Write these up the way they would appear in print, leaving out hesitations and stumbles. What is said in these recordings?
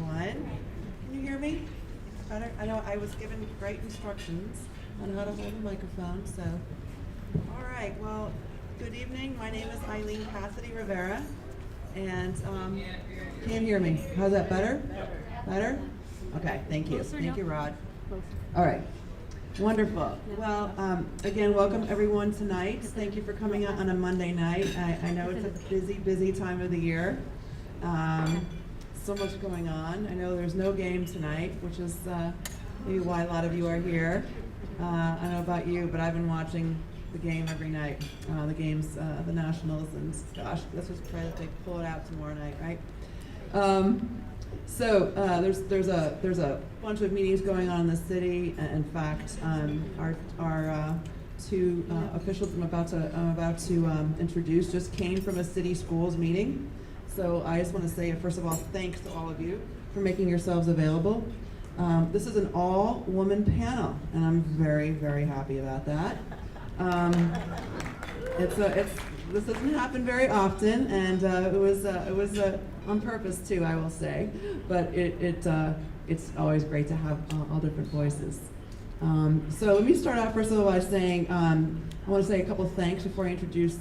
everyone. Can you hear me? Better? I know I was given great instructions on how to hold a microphone, so. All right, well, good evening. My name is Eileen Cassidy Rivera, and can't hear me. How's that, better? Better? Okay, thank you. Thank you, Rod. All right. Wonderful. Well, again, welcome everyone tonight. Thank you for coming out on a Monday night. I know it's a busy time of the year. So much going on. I know there's no game tonight, which is maybe why a lot of you are here. I don't know about you, but I've been watching the game every night. The games, the Nationals, and gosh, let's just pray that they pull it out tomorrow night, right? So there's a bunch of meetings going on in the city. In fact, our two officials I'm about to introduce just came from a city schools meeting. So I just want to say, first of all, thanks to all of you for making yourselves available. This is an all-woman panel, and I'm very, very happy about that. This doesn't happen very often, and it was on purpose too, I will say. But it's always great to have all different voices. So let me start out first of all by saying I want to say a couple of thanks before I introduce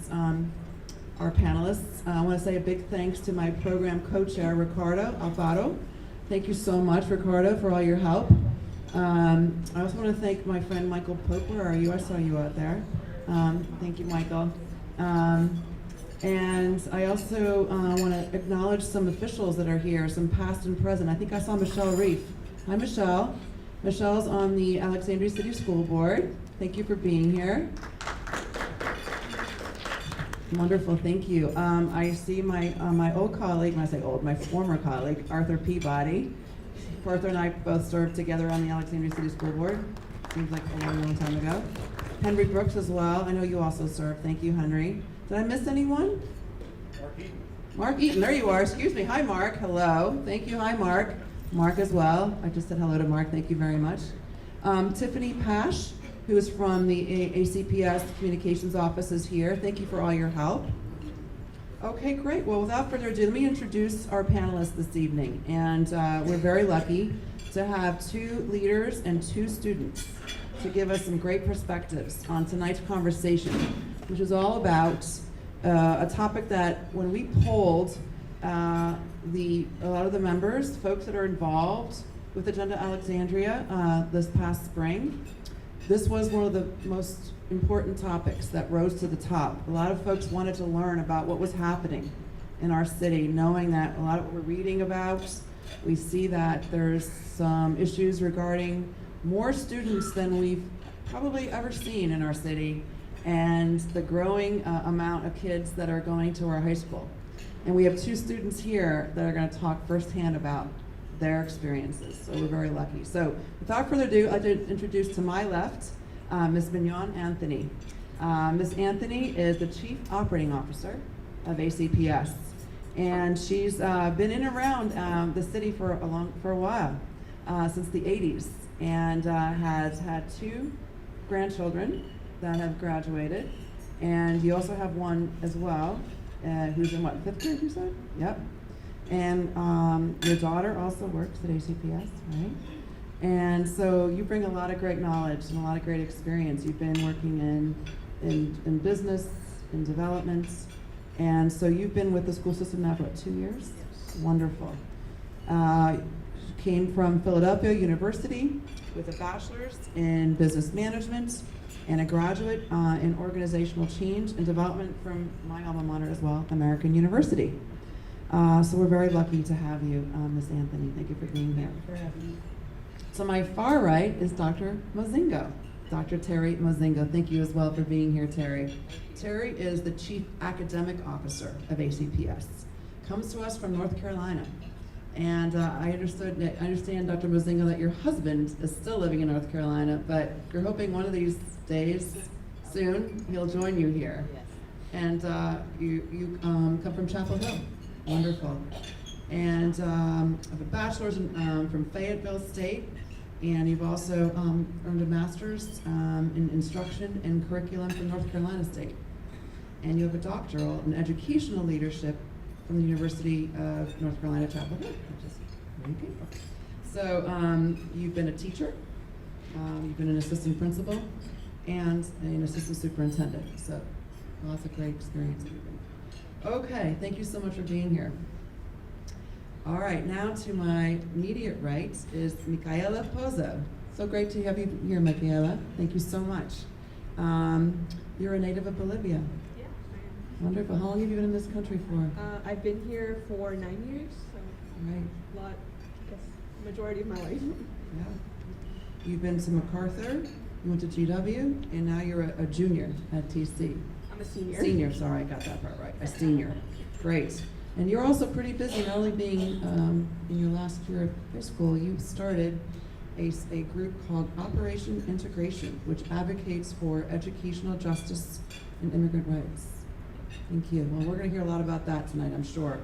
our panelists. I want to say a big thanks to my program co-chair, Ricardo Alfaro. Thank you so much, Ricardo, for all your help. I also want to thank my friend Michael Pope. Where are you? I saw you out there. Thank you, Michael. And I also want to acknowledge some officials that are here, some past and present. I think I saw Michelle Reif. Hi, Michelle. Michelle's on the Alexandria City School Board. Thank you for being here. Wonderful, thank you. I see my old colleague, when I say old, my former colleague, Arthur Peabody. Arthur and I both served together on the Alexandria City School Board. Seems like a long, long time ago. Henry Brooks as well. I know you also served. Thank you, Henry. Did I miss anyone? Mark Eaton. Mark Eaton, there you are. Excuse me. Hi, Mark. Hello. Thank you. Hi, Mark. Mark as well. I just said hello to Mark. Thank you very much. Tiffany Pash, who is from the ACPS Communications Office, is here. Thank you for all your help. Okay, great. Well, without further ado, let me introduce our panelists this evening. And we're very lucky to have two leaders and two students to give us some great perspectives on tonight's conversation, which is all about a topic that when we polled a lot of the members, folks that are involved with Agenda Alexandria this past spring, this was one of the most important topics that rose to the top. A lot of folks wanted to learn about what was happening in our city, knowing that a lot of what we're reading about, we see that there's some issues regarding more students than we've probably ever seen in our city, and the growing amount of kids that are going to our high school. And we have two students here that are going to talk firsthand about their experiences, so we're very lucky. So without further ado, I'd like to introduce to my left Ms. Mignon Anthony. Ms. Anthony is the Chief Operating Officer of ACPS, and she's been in and around the city for a while, since the 80s, and has had two grandchildren that have graduated, and you also have one as well, who's in what, 5th grade, you said? Yep. And your daughter also works at ACPS, right? And so you bring a lot of great knowledge and a lot of great experience. You've been working in business, in development, and so you've been with the school system now for what, 2 years? Yes. Wonderful. Came from Philadelphia University with a bachelor's in business management and a graduate in organizational change and development from my alma mater as well, American University. So we're very lucky to have you, Ms. Anthony. Thank you for being here. So my far right is Dr. Mozingo, Dr. Terri Mozingo. Thank you as well for being here, Terri. Terri is the Chief Academic Officer of ACPS. Comes to us from North Carolina. And I understand, Dr. Mozingo, that your husband is still living in North Carolina, but you're hoping one of these days, soon, he'll join you here. Yes. And you come from Chapel Hill. Wonderful. And have a bachelor's from Fayetteville State, and you've also earned a master's in instruction and curriculum from North Carolina State. And you have a doctoral in educational leadership from the University of North Carolina, Chapel Hill, which is Okay. So you've been a teacher, you've been an assistant principal, and an assistant superintendent. So lots of great experience. Okay, thank you so much for being here. All right, now to my immediate right is Micaela Pozo. So great to have you here, Micaela. Thank you so much. You're a native of Bolivia. Yeah, I am. Wonderful. How long have you been in this country for? I've been here for 9 years, so Right. a lot, I guess, majority of my life. Yeah. You've been to MacArthur, you went to GW, and now you're a junior at TC. I'm a senior. Senior, sorry, I got that part right. A senior. Great. And you're also pretty busy, not only being in your last year of high school, you started a group called Operation Integration, which advocates for educational justice and immigrant rights. Thank you. Well, we're going to hear a lot about that tonight, I'm sure.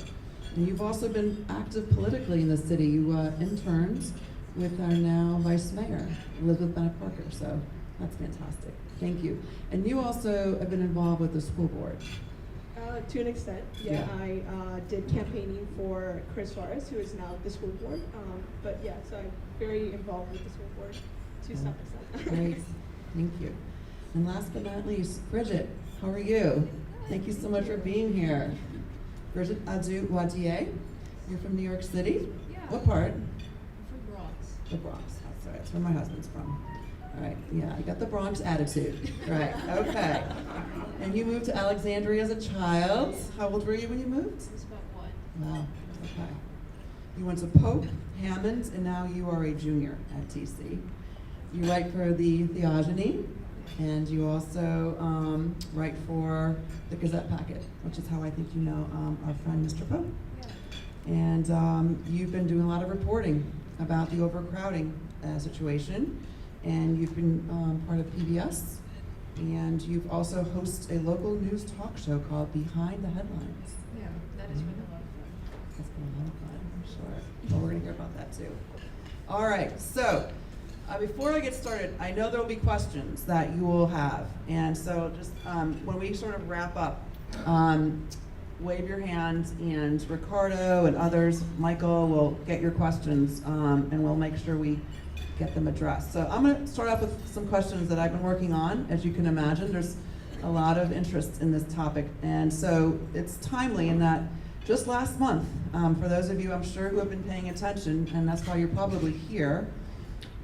And you've also been active politically in the city. You interned with our now Vice Mayor, Elizabeth Bennett Parker, so that's fantastic. Thank you. And you also have been involved with the school board. To an extent, yeah. I did campaigning for Chris Suarez, who is now the school board. But yeah, so I'm very involved with the school board to some extent. Great, thank you. And last but not least, Bridgette, how are you? Thank you so much for being here. Bridgette Adu-Wadier, you're from New York City? Yeah. What part? From Bronx. The Bronx, that's right, that's where my husband's from. All right, yeah, I got the Bronx attitude. Right, okay. And you moved to Alexandria as a child. How old were you when you moved? I was about 1. Wow, okay. You went to Pope, Hammond, and now you are a junior at TC. You write for the Theogony, and you also write for the Gazette Packet, which is how I think you know our friend Mr. Pope. Yeah. And you've been doing a lot of reporting about the overcrowding situation, and you've been part of PBS, and you've also hosted a local news talk show called Behind the Headlines. Yeah, that has been a lot of fun. That's been a lot of fun, I'm sure. Well, we're gonna hear about that too. All right, so before I get started, I know there will be questions that you will have, and so just when we sort of wrap up, wave your hand, and Ricardo and others, Michael, will get your questions, and we'll make sure we get them addressed. So I'm going to start off with some questions that I've been working on. As you can imagine, there's a lot of interest in this topic, and so it's timely in that just last month, for those of you I'm sure who have been paying attention, and that's why you're probably here,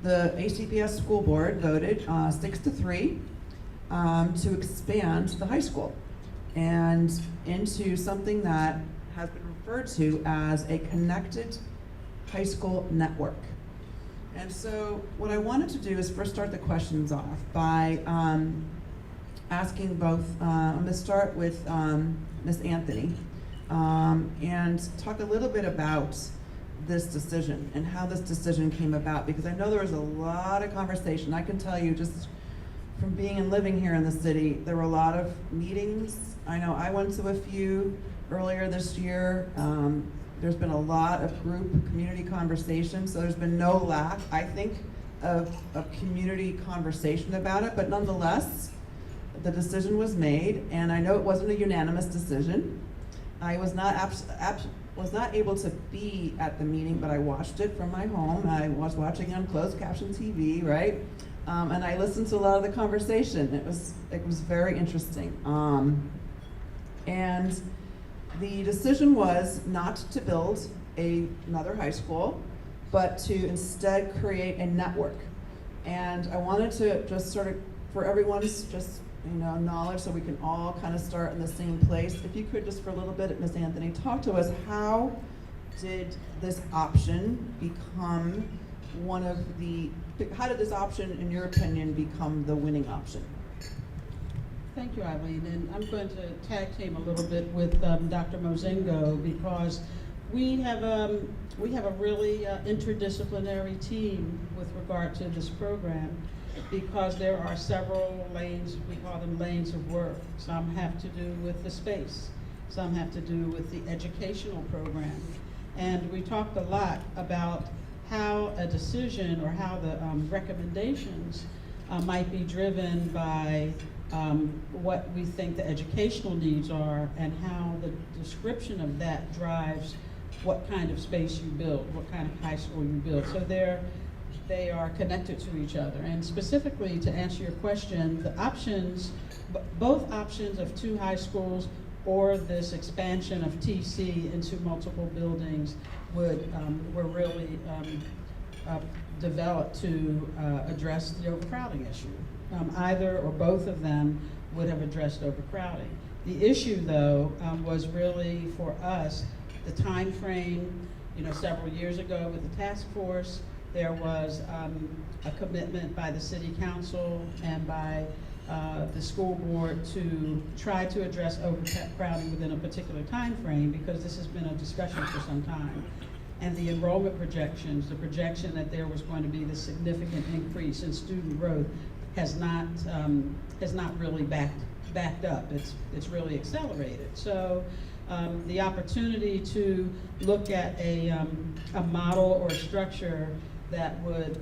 the ACPS school board voted 6-3 to expand the high school and into something that has been referred to as a connected high school network. And so what I wanted to do is first start the questions off by asking both, I'm going to start with Ms. Anthony and talk a little bit about this decision and how this decision came about, because I know there was a lot of conversation. I can tell you just from being and living here in the city, there were a lot of meetings. I know I went to a few earlier this year. There's been a lot of group community conversation, so there's been no lack, I think, of community conversation about it, but nonetheless, the decision was made, and I know it wasn't a unanimous decision. I was not able to be at the meeting, but I watched it from my home. I was watching on closed caption TV, right? And I listened to a lot of the conversation. It was very interesting. And the decision was not to build another high school, but to instead create a network. And I wanted to just sort of, for everyone's just knowledge, so we can all kind of start in the same place. If you could just for a little bit, Ms. Anthony, talk to us, how did this option become how did this option, in your opinion, become the winning option? Thank you, Eileen, and I'm going to tag team a little bit with Dr. Mozingo, because we have a really interdisciplinary team with regard to this program, because there are several lanes, we call them lanes of work. Some have to do with the space, some have to do with the educational program, and we talked a lot about how a decision or how the recommendations might be driven by what we think the educational needs are, and how the description of that drives what kind of space you build, what kind of high school you build. So they are connected to each other. And specifically, to answer your question, the options, both options of 2 high schools or this expansion of TC into multiple buildings were really developed to address the overcrowding issue. Either or both of them would have addressed overcrowding. The issue, though, was really for us the time frame. You know, several years ago with the task force, there was a commitment by the city council and by the school board to try to address overcrowding within a particular time frame, because this has been a discussion for some time. And the enrollment projections, the projection that there was going to be this significant increase in student growth has not really backed up. It's really accelerated. So the opportunity to look at a model or a structure that would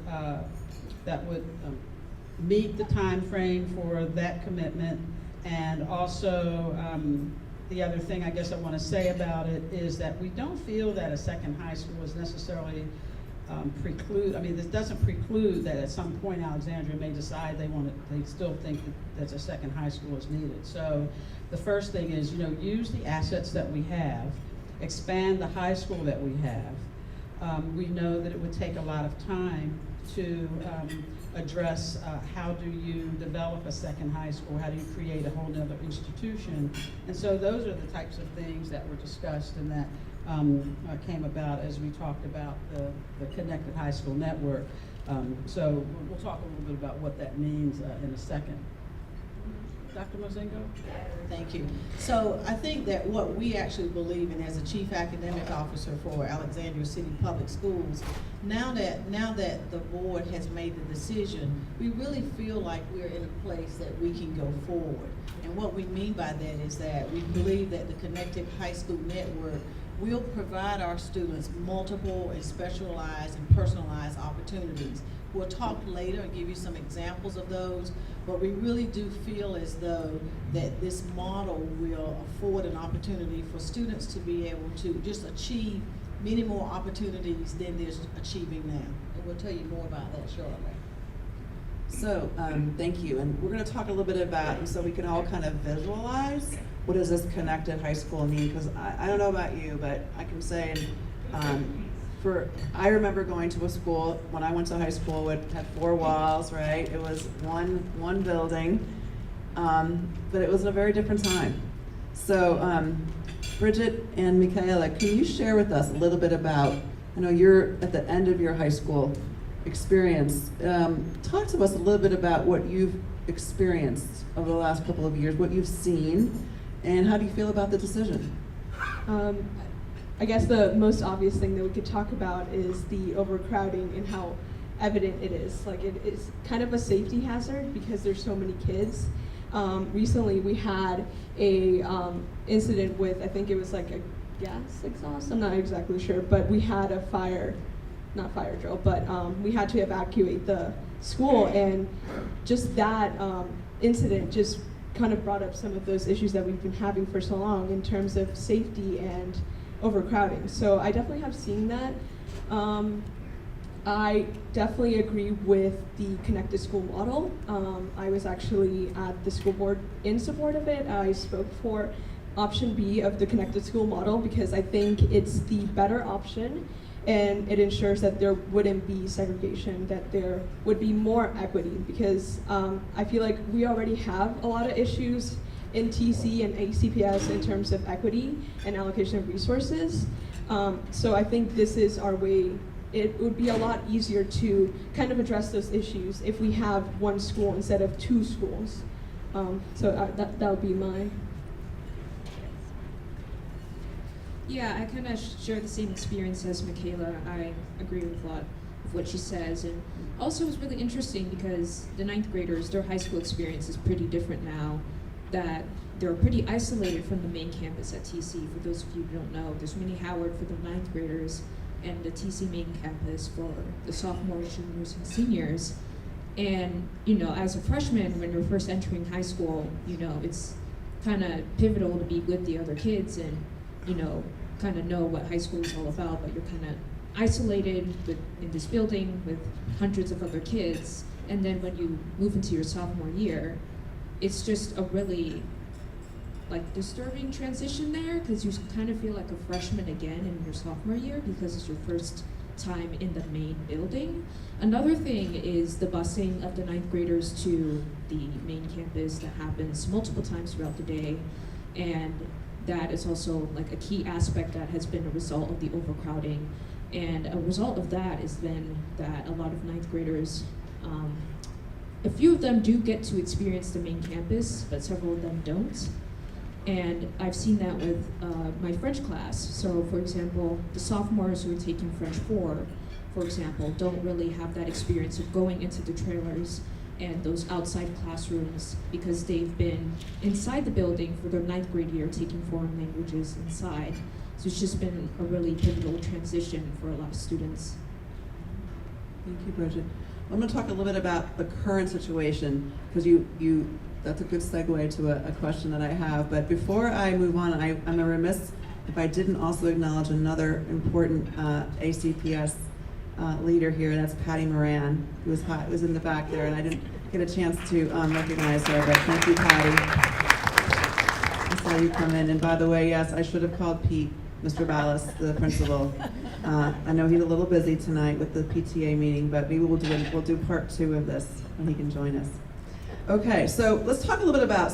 meet the time frame for that commitment, and also the other thing I guess I want to say about it is that we don't feel that a second high school is necessarily this doesn't preclude that at some point Alexandria may decide they still think that a second high school is needed. So the first thing is, use the assets that we have, expand the high school that we have. We know that it would take a lot of time to address how do you develop a second high school, how do you create a whole other institution. And so those are the types of things that were discussed and that came about as we talked about the Connected High School Network. So we'll talk a little bit about what that means in a second. Dr. Mozingo? Thank you. So I think that what we actually believe in as a chief academic officer for Alexandria City Public Schools, now that the board has made the decision, we really feel like we're in a place that we can go forward. And what we mean by that is that we believe that the Connected High School Network will provide our students multiple and specialized and personalized opportunities. We'll talk later and give you some examples of those, but we really do feel as though that this model will afford an opportunity for students to be able to just achieve many more opportunities than they're achieving now. And we'll tell you more about that shortly. So, thank you. And we're going to talk a little bit about, so we can all kind of visualize what does this connected high school mean? Because I don't know about you, but I can say, I remember going to a school when I went to high school. It had 4 walls, right? It was one building, but it was a very different time. So, Bridgette and Michaela, can you share with us a little bit about? I know you're at the end of your high school experience. Talk to us a little bit about what you've experienced over the last couple of years, what you've seen, and how do you feel about the decision? I guess the most obvious thing that we could talk about is the overcrowding and how evident it is. Like, it is kind of a safety hazard because there's so many kids. Recently we had a incident with, I think it was like a gas exhaust, I'm not exactly sure, but we had a not fire drill, but we had to evacuate the school, and just that incident just kind of brought up some of those issues that we've been having for so long in terms of safety and overcrowding. So I definitely have seen that. I definitely agree with the connected school model. I was actually at the school board in support of it. I spoke for option B of the connected school model because I think it's the better option, and it ensures that there wouldn't be segregation, that there would be more equity, because I feel like we already have a lot of issues in TC and ACPS in terms of equity and allocation of resources. So I think this is our way. It would be a lot easier to kind of address those issues if we have one school instead of 2 schools. So that would be my. Yeah, I kind of share the same experience as Michaela. I agree with a lot of what she says, and also it was really interesting because the 9th graders, their high school experience is pretty different now, that they're pretty isolated from the main campus at TC. For those of you who don't know, there's Mini Howard for the 9th graders and the TC main campus for the sophomores, juniors, and seniors. And, as a freshman, when you're first entering high school, it's kind of pivotal to be with the other kids and, kind of know what high school is all about, but you're kind of isolated in this building with hundreds of other kids. And then when you move into your sophomore year, it's just a really disturbing transition there, because you kind of feel like a freshman again in your sophomore year because it's your first time in the main building. Another thing is the busing of the 9th graders to the main campus that happens multiple times throughout the day, and that is also like a key aspect that has been a result of the overcrowding. And a result of that is then that a lot of 9th graders, a few of them do get to experience the main campus, but several of them don't. And I've seen that with my French class. So for example, the sophomores who are taking French 4, for example, don't really have that experience of going into the trailers and those outside classrooms because they've been inside the building for their 9th grade year taking foreign languages inside. So it's just been a really pivotal transition for a lot of students. Thank you, Bridgette. I'm going to talk a little bit about the current situation, because that's a good segue to a question that I have. But before I move on, I'm remiss if I didn't also acknowledge another important ACPS leader here, and that's Patty Moran, who was in the back there, and I didn't get a chance to recognize her, but thank you, Patty. I saw you come in, and by the way, yes, I should have called Pete, Mr. Ballas, the principal. I know he's a little busy tonight with the PTA meeting, but maybe we'll do part 2 of this when he can join us. Okay, so let's talk a little bit about,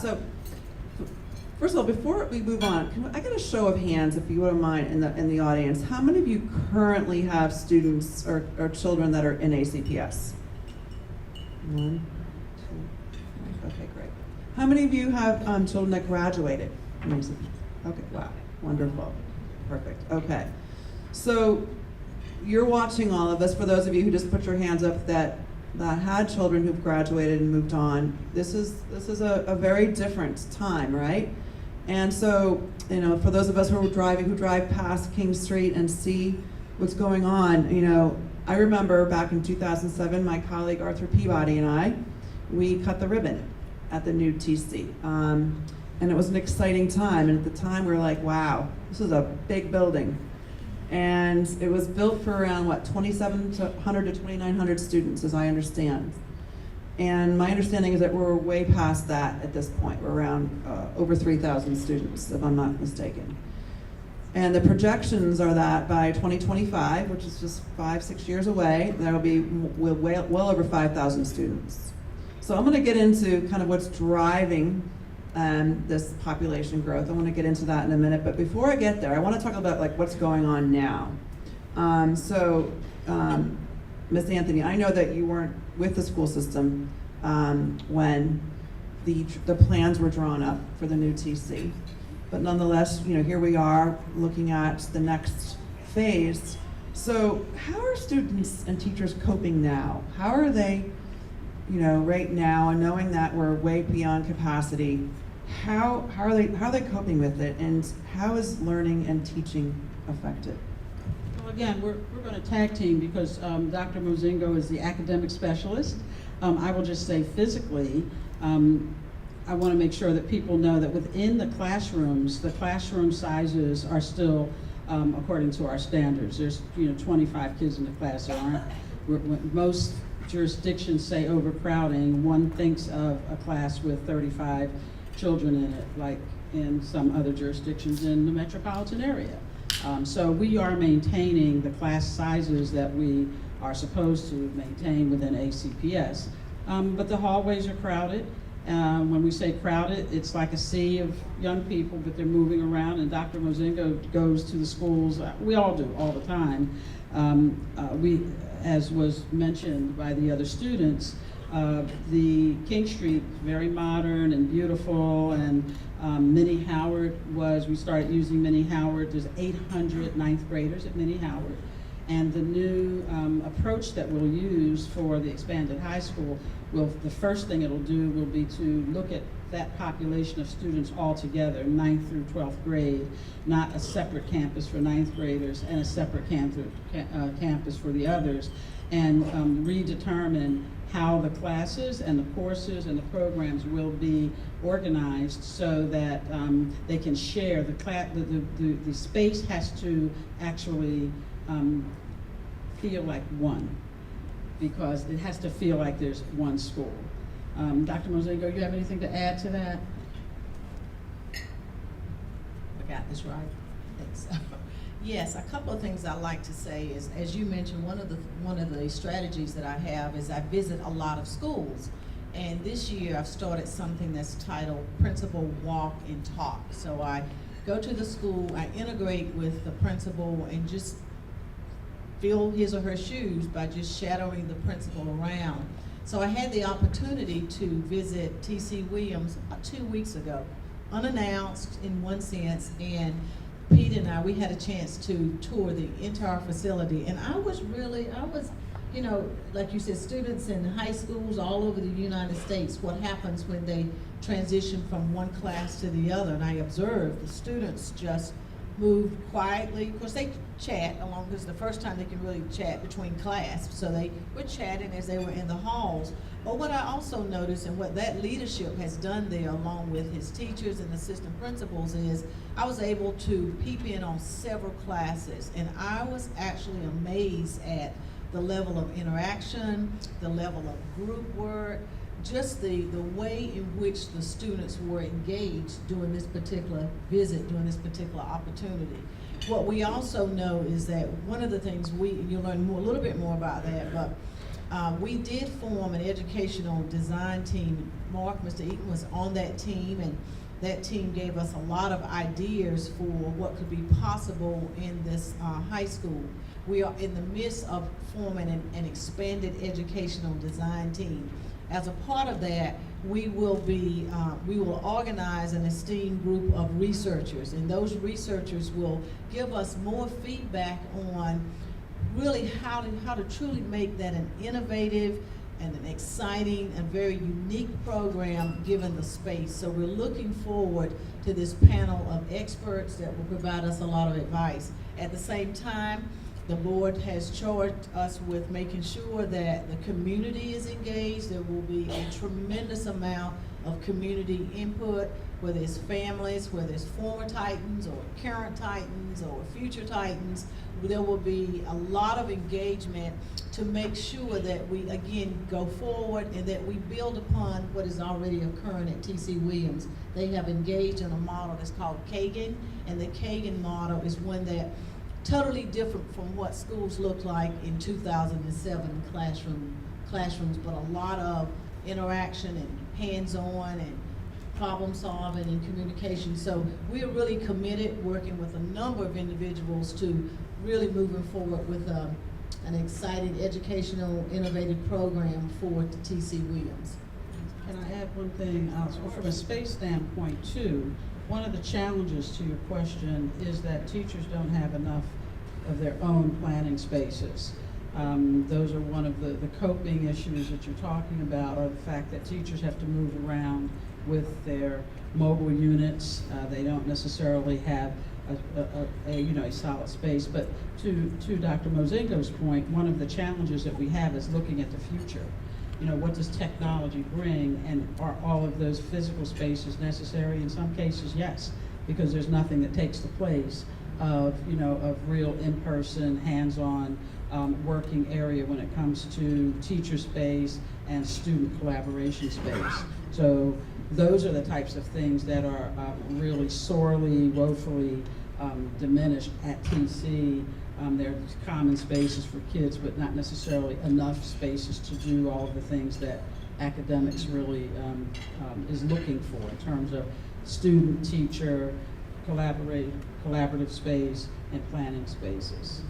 first of all, before we move on, I get a show of hands, if you wouldn't mind, in the audience. How many of you currently have students or children that are in ACPS? 1, 2, 3. Okay, great. How many of you have children that graduated from ACPS? Okay, wow, wonderful, perfect. Okay, so you're watching all of us. For those of you who just put your hands up that had children who've graduated and moved on, this is a very different time, right? And so, for those of us who drive past King Street and see what's going on, I remember back in 2007, my colleague Arthur Peabody and we cut the ribbon at the new TC. And it was an exciting time, and at the time we were like, wow, this is a big building. And it was built for around, 2,700 to 2,900 students, as I understand. And my understanding is that we're way past that at this point. We're around over 3,000 students, if I'm not mistaken. And the projections are that by 2025, which is just 5-6 years away, there will be well over 5,000 students. So I'm going to get into kind of what's driving this population growth. I want to get into that in a minute, but before I get there, I want to talk about what's going on now. Ms. Anthony, I know that you weren't with the school system when the plans were drawn up for the new TC, but nonetheless, here we are looking at the next phase. So how are students and teachers coping now? How are they, right now, and knowing that we're way beyond capacity? How are they coping with it, and how is learning and teaching affected? Well, again, we're going to tag team because Dr. Mozingo is the academic specialist. I will just say physically, I want to make sure that people know that within the classrooms, the classroom sizes are still according to our standards. There's 25 kids in the class. There aren't. Most jurisdictions say overcrowding. One thinks of a class with 35 children in it, like in some other jurisdictions in the metropolitan area. So we are maintaining the class sizes that we are supposed to maintain within ACPS. But the hallways are crowded. When we say crowded, it's like a sea of young people, but they're moving around, and Dr. Mozingo goes to the schools. We all do, all the time. As was mentioned by the other students, the King Street, very modern and beautiful, and Minnie Howard we started using Minnie Howard. There's 800 9th graders at Minnie Howard. And the new approach that we'll use for the expanded high school, the first thing it'll do will be to look at that population of students all together, 9th through 12th grade, not a separate campus for 9th graders and a separate campus for the others, and redetermine how the classes and the courses and the programs will be organized so that they can share. The space has to actually feel like one, because it has to feel like there's one school. Dr. Mozingo, you have anything to add to that? I got this right? I think so. Yes, a couple of things I'd like to say is, as you mentioned, one of the strategies that I have is I visit a lot of schools. And this year I've started something that's titled Principal Walk and Talk. So I go to the school, I integrate with the principal and just fill his or her shoes by just shadowing the principal around. So I had the opportunity to visit T.C. Williams about 2 weeks ago, unannounced in one sense, and Pete and I, we had a chance to tour the entire facility, and I was, you know, like you said, students in high schools all over the United States, what happens when they transition from one class to the other, and I observed the students just move quietly. Of course, they chat along, because the first time they can really chat between class, so they were chatting as they were in the halls. But what I also noticed, and what that leadership has done there along with his teachers and assistant principals, is I was able to peep in on several classes, and I was actually amazed at the level of interaction, the level of group work, just the way in which the students were engaged during this particular visit, during this particular opportunity. What we also know is that one of the things you'll learn a little bit more about that, but we did form an educational design team. Mr. Eaton was on that team, and that team gave us a lot of ideas for what could be possible in this high school. We are in the midst of forming an expanded educational design team. As a part of that, we will organize an esteemed group of researchers, and those researchers will give us more feedback on really how to truly make that an innovative and an exciting and very unique program given the space. So we're looking forward to this panel of experts that will provide us a lot of advice. At the same time, the board has charged us with making sure that the community is engaged. There will be a tremendous amount of community input, whether it's families, whether it's former Titans or current Titans or future Titans. There will be a lot of engagement to make sure that we, again, go forward and that we build upon what is already occurring at T.C. Williams. They have engaged in a model that's called Kagan, and the Kagan model is one that totally different from what schools looked like in 2007 classrooms, but a lot of interaction and hands-on and problem solving and communication. So we're really committed, working with a number of individuals to really moving forward with an exciting educational innovative program for T.C. Williams. Can I add one thing? From a space standpoint too, one of the challenges to your question is that teachers don't have enough of their own planning spaces. Those are one of the coping issues that you're talking about, are the fact that teachers have to move around with their mobile units. They don't necessarily have a solid space. But to Dr. Mozingo's point, one of the challenges that we have is looking at the future. You know, what does technology bring, and are all of those physical spaces necessary? In some cases, yes, because there's nothing that takes the place of real in-person, hands-on working area when it comes to teacher space and student collaboration space. So those are the types of things that are really sorely, woefully diminished at TC. There are common spaces for kids, but not necessarily enough spaces to do all of the things that academics really is looking for in terms of student, teacher, collaborative space, and planning spaces,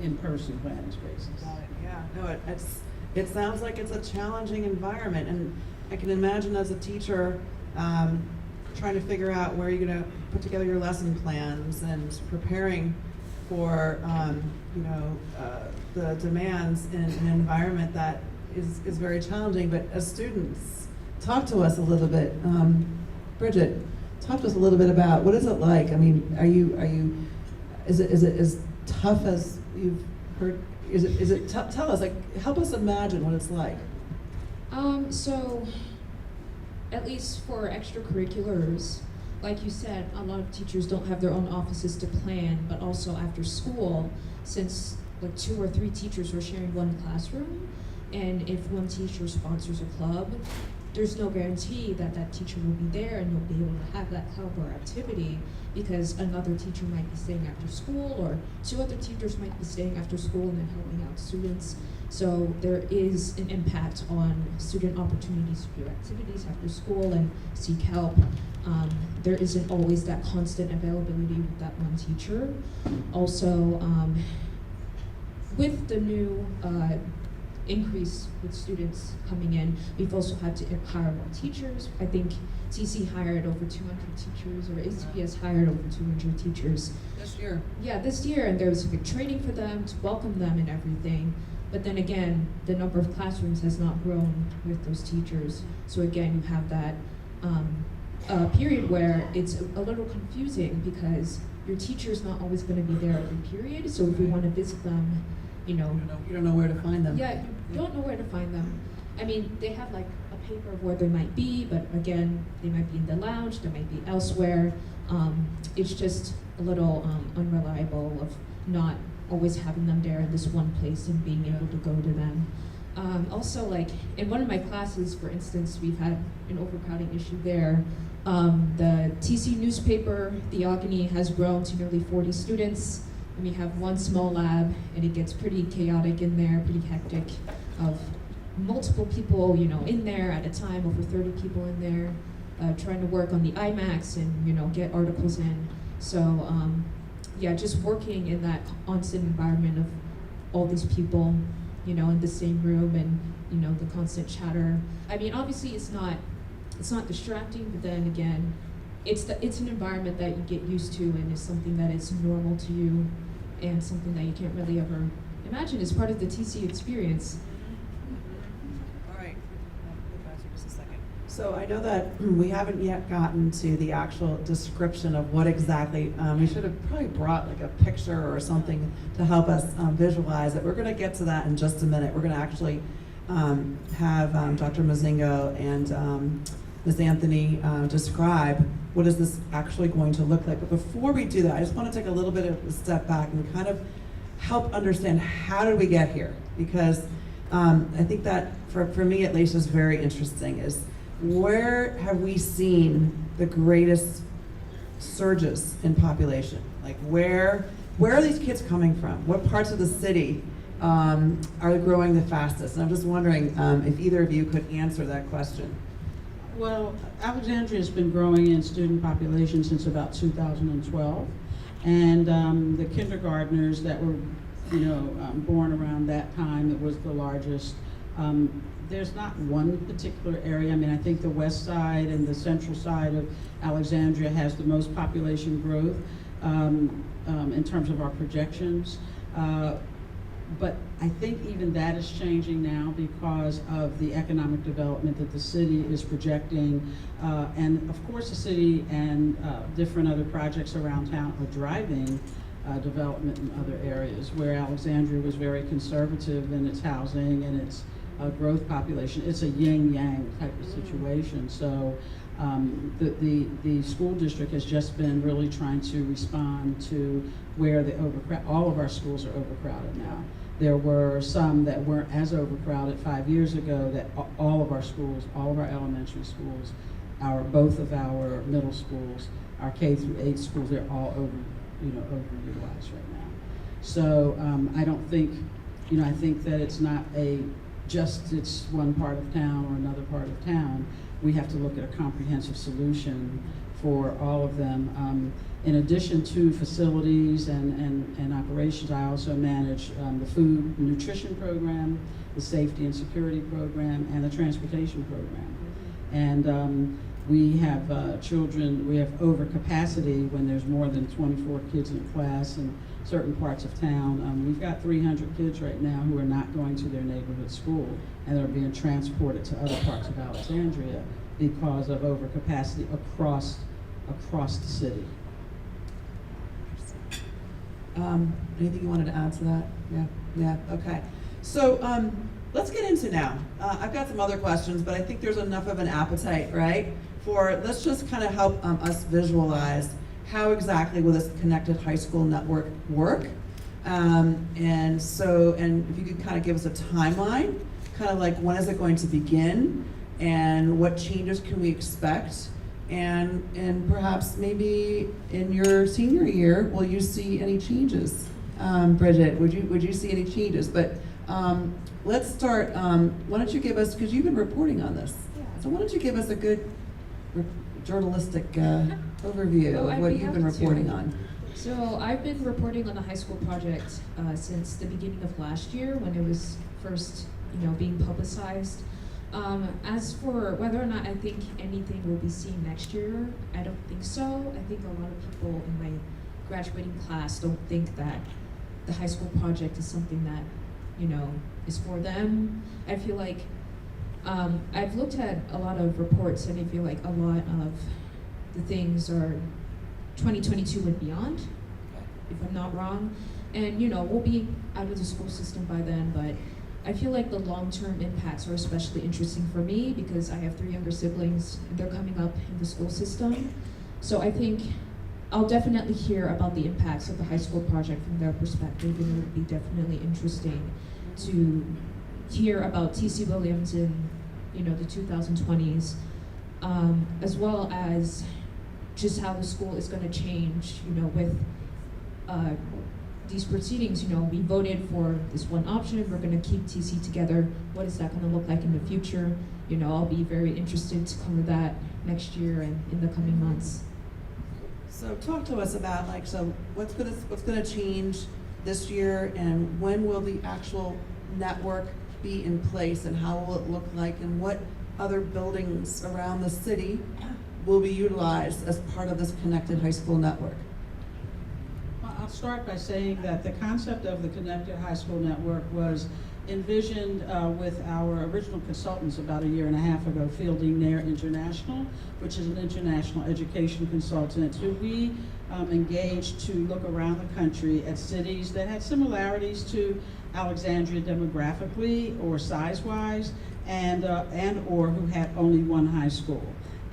in-person planning spaces. Yeah, no, it sounds like it's a challenging environment, and I can imagine as a teacher trying to figure out where you're going to put together your lesson plans and preparing for the demands in an environment that is very challenging. But as students, talk to us a little bit. Bridgette, talk to us a little bit about what is it like? I mean, is it as tough as you've heard? Is it tell us, like, help us imagine what it's like. So, at least for extracurriculars, like you said, a lot of teachers don't have their own offices to plan, but also after school, since like 2 or 3 teachers are sharing one classroom, and if one teacher sponsors a club, there's no guarantee that that teacher will be there and you'll be able to have that club or activity because another teacher might be staying after school or 2 other teachers might be staying after school and then helping out students. So there is an impact on student opportunities to do activities after school and seek help. There isn't always that constant availability with that one teacher. Also, with the new increase with students coming in, we've also had to hire more teachers. I think TC hired over 200 teachers, or ACPS hired over 200 teachers. This year. Yeah, this year, and there was a big training for them to welcome them and everything. But then again, the number of classrooms has not grown with those teachers. So again, you have that period where it's a little confusing because your teacher's not always going to be there every period. So if you want to visit them, you know, You don't know where to find them. yeah, you don't know where to find them. I mean, they have like a paper of where they might be, but again, they might be in the lounge, they might be elsewhere. It's just a little unreliable of not always having them there in this one place and being able to go to them. Also, like in one of my classes, for instance, we've had an overcrowding issue there. The TC newspaper, The Ogany, has grown to nearly 40 students. And we have one small lab, and it gets pretty chaotic in there, pretty hectic, of multiple people, you know, in there at a time, over 30 people in there, trying to work on the IMAX and, you know, get articles in. So, yeah, just working in that constant environment of all these people, you know, in the same room and, you know, the constant chatter. I mean, obviously it's not distracting, but then again, it's an environment that you get used to and is something that is normal to you and something that you can't really ever imagine as part of the TC experience. All right. Go back to just a second. So I know that we haven't yet gotten to the actual description of what exactly, we should have probably brought like a picture or something to help us visualize it. We're going to get to that in just a minute. We're going to actually have Dr. Mozingo and Ms. Anthony describe what is this actually going to look like. But before we do that, I just want to take a little bit of a step back and kind of help understand how did we get here? Because I think that for me at least is very interesting is where have we seen the greatest surges in population? Like where are these kids coming from? What parts of the city are growing the fastest? And I'm just wondering if either of you could answer that question. Well, Alexandria has been growing in student population since about 2012, and the kindergartners that were, born around that time, it was the largest. There's not one particular area. I mean, I think the west side and the central side of Alexandria has the most population growth in terms of our projections. But I think even that is changing now because of the economic development that the city is projecting. And of course the city and different other projects around town are driving development in other areas where Alexandria was very conservative in its housing and its growth population. It's a yin-yang type of situation. So the school district has just been really trying to respond to where all of our schools are overcrowded now. There were some that weren't as overcrowded 5 years ago that all of our schools, all of our elementary schools, both of our middle schools, our K through 8 schools, they're all overutilized right now. So I don't think, I think that it's not it's one part of town or another part of town. We have to look at a comprehensive solution for all of them. In addition to facilities and operations, I also manage the food and nutrition program, the safety and security program, and the transportation program. And we have we have overcapacity when there's more than 24 kids in a class in certain parts of town. We've got 300 kids right now who are not going to their neighborhood school, and they're being transported to other parts of Alexandria because of overcapacity across the city. Anything you wanted to add to that? Yeah, okay. So let's get into now. I've got some other questions, but I think there's enough of an appetite, right? Let's just kind of help us visualize how exactly will this connected high school network work. And if you could kind of give us a timeline, kind of like when is it going to begin, and what changes can we expect, and perhaps maybe in your senior year, will you see any changes? Bridgette, would you see any changes? But let's start. Why don't you give us, because you've been reporting on this, so why don't you give us a good journalistic overview of what you've been reporting on? So I've been reporting on the high school project since the beginning of last year when it was first, being publicized. As for whether or not I think anything will be seen next year, I don't think so. I think a lot of people in my graduating class don't think that the high school project is something that, is for them. I feel like I've looked at a lot of reports, and I feel like a lot of the things are 2022 and beyond, if I'm not wrong. And we'll be out of the school system by then, but I feel like the long-term impacts are especially interesting for me because I have 3 younger siblings and they're coming up in the school system. So I think I'll definitely hear about the impacts of the high school project from their perspective, and it would be definitely interesting to hear about T.C. Williams in the 2020s, as well as just how the school is going to change, with these proceedings. We voted for this one option. We're going to keep TC together. What is that going to look like in the future? I'll be very interested to cover that next year and in the coming months. So talk to us about what's going to change this year, and when will the actual network be in place, and how will it look like, and what other buildings around the city will be utilized as part of this connected high school network? Well, I'll start by saying that the concept of the Connected High School Network was envisioned with our original consultants about 1.5 years ago, Fielding Nair International, which is an international education consultant who we engaged to look around the country at cities that had similarities to Alexandria demographically or size-wise, and or who had only one high school.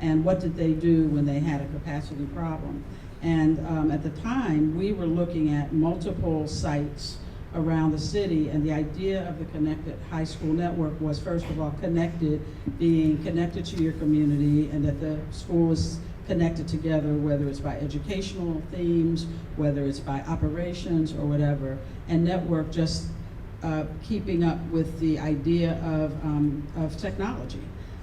And what did they do when they had a capacity problem? And at the time, we were looking at multiple sites around the city, and the idea of the Connected High School Network was, first of all, being connected to your community, and that the school is connected together, whether it's by educational themes, whether it's by operations or whatever, and network just keeping up with the idea of technology,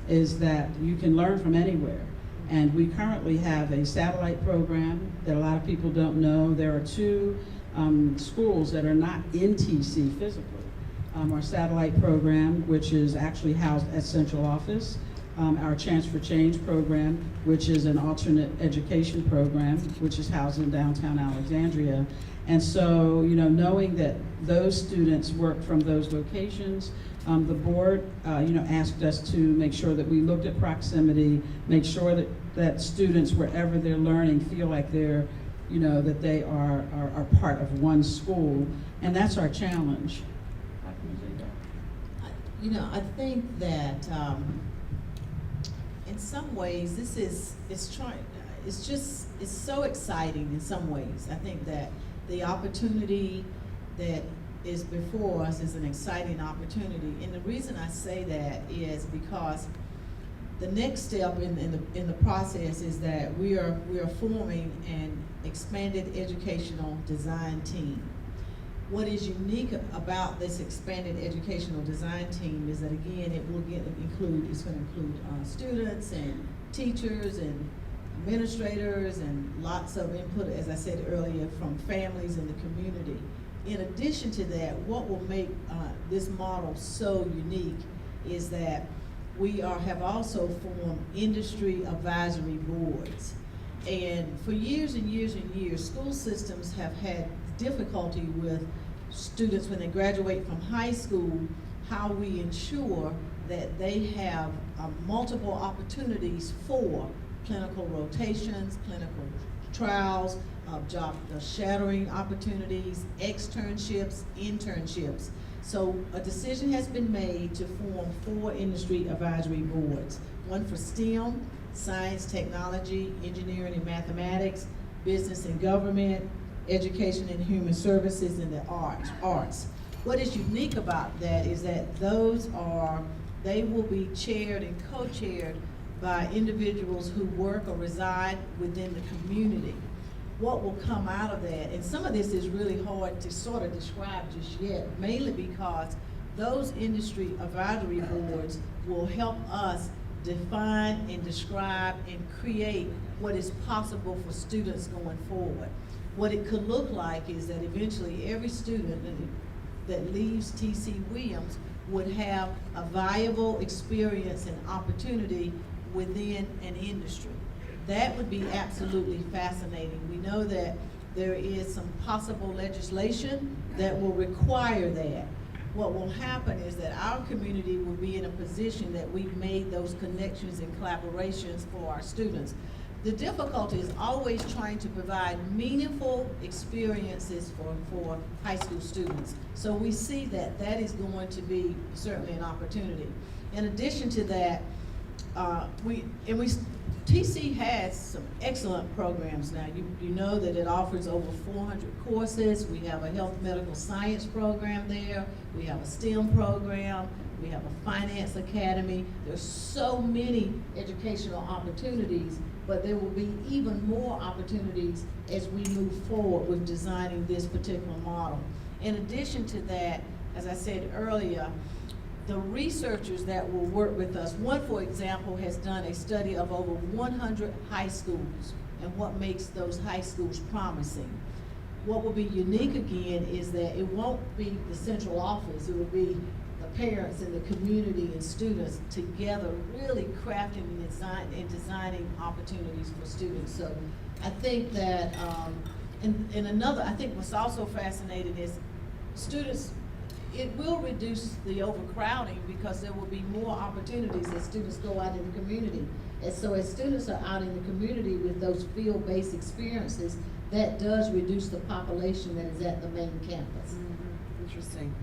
is that you can learn from anywhere. And we currently have a satellite program that a lot of people don't know. There are 2 schools that are not in TC physically. Our satellite program, which is actually housed at central office, our Chance for Change program, which is an alternate education program, which is housed in downtown Alexandria. And so, knowing that those students work from those locations, the board, asked us to make sure that we looked at proximity, make sure that students, wherever they're learning, feel like they're, that they are part of one school, and that's our challenge. I think that in some ways it's so exciting in some ways. I think that the opportunity that is before us is an exciting opportunity, and the reason I say that is because the next step in the process is that we are forming an expanded educational design team. What is unique about this expanded educational design team is that, again, it's going to include students and teachers and administrators and lots of input, as I said earlier, from families in the community. In addition to that, what will make this model so unique is that we have also formed industry advisory boards. And for years and years and years, school systems have had difficulty with students when they graduate from high school, how we ensure that they have multiple opportunities for clinical rotations, clinical trials, job shadowing opportunities, externships, internships. So a decision has been made to form 4 industry advisory boards. One for STEM, science, technology, engineering and mathematics, business and government, education and human services, and the arts. What is unique about that is that they will be chaired and co-chaired by individuals who work or reside within the community. What will come out of that, and some of this is really hard to sort of describe just yet, mainly because those industry advisory boards will help us define and describe and create what is possible for students going forward. What it could look like is that eventually every student that leaves T.C. Williams would have a viable experience and opportunity within an industry. That would be absolutely fascinating. We know that there is some possible legislation that will require that. What will happen is that our community will be in a position that we've made those connections and collaborations for our students. The difficulty is always trying to provide meaningful experiences for high school students. So we see that that is going to be certainly an opportunity. In addition to that, TC has some excellent programs now. You know that it offers over 400 courses. We have a health medical science program there. We have a STEM program. We have a finance academy. There's so many educational opportunities, but there will be even more opportunities as we move forward with designing this particular model. In addition to that, as I said earlier, the researchers that will work with us, one, for example, has done a study of over 100 high schools and what makes those high schools promising. What will be unique again is that it won't be the central office, it will be the parents and the community and students together really crafting and designing opportunities for students. So I think that, and another, I think what's also fascinating is students, it will reduce the overcrowding because there will be more opportunities as students go out in the community. And so as students are out in the community with those field-based experiences, that does reduce the population that is at the main campus. Interesting.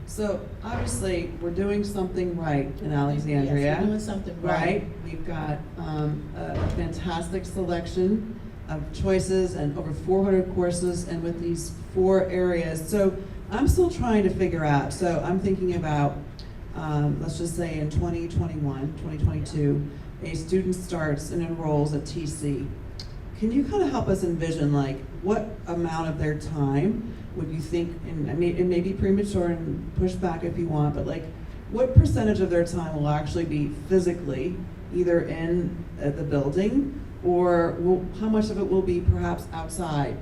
So obviously, we're doing something right in Alexandria. Yes, we're doing something right. We've got a fantastic selection of choices and over 400 courses, and with these 4 areas. So I'm still trying to figure out, so I'm thinking about, let's just say in 2021, 2022, a student starts and enrolls at TC. Can you kind of help us envision, like, what amount of their time would you think, and it may be premature and push back if you want, but like, what percentage of their time will actually be physically either in the building, or how much of it will be perhaps outside?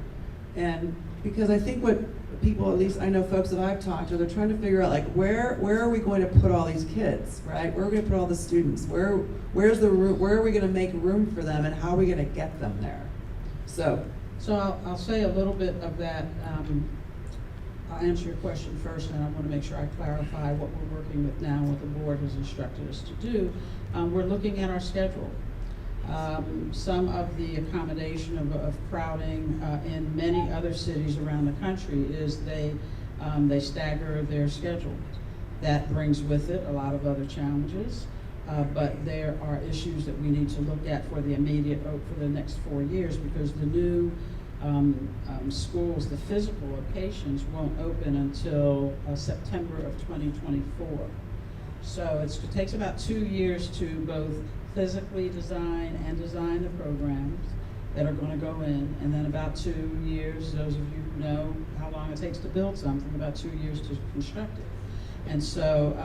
And because I think what people, at least I know folks that I've talked to, they're trying to figure out, like, where are we going to put all these kids, right? Where are we going to put all the students? Where's the room? Where are we going to make room for them, and how are we going to get them there? So I'll say a little bit of that. I'll answer your question first, and I want to make sure I clarify what we're working with now, what the board has instructed us to do. We're looking at our schedule. Some of the accommodation of crowding in many other cities around the country is they stagger their schedule. That brings with it a lot of other challenges, but there are issues that we need to look at for the immediate, for the next 4 years, because the new schools, the physical locations won't open until September of 2024. So it takes about 2 years to both physically design the programs that are going to go in, and then about 2 years, those of you who know how long it takes to build something, about 2 years to construct it. And so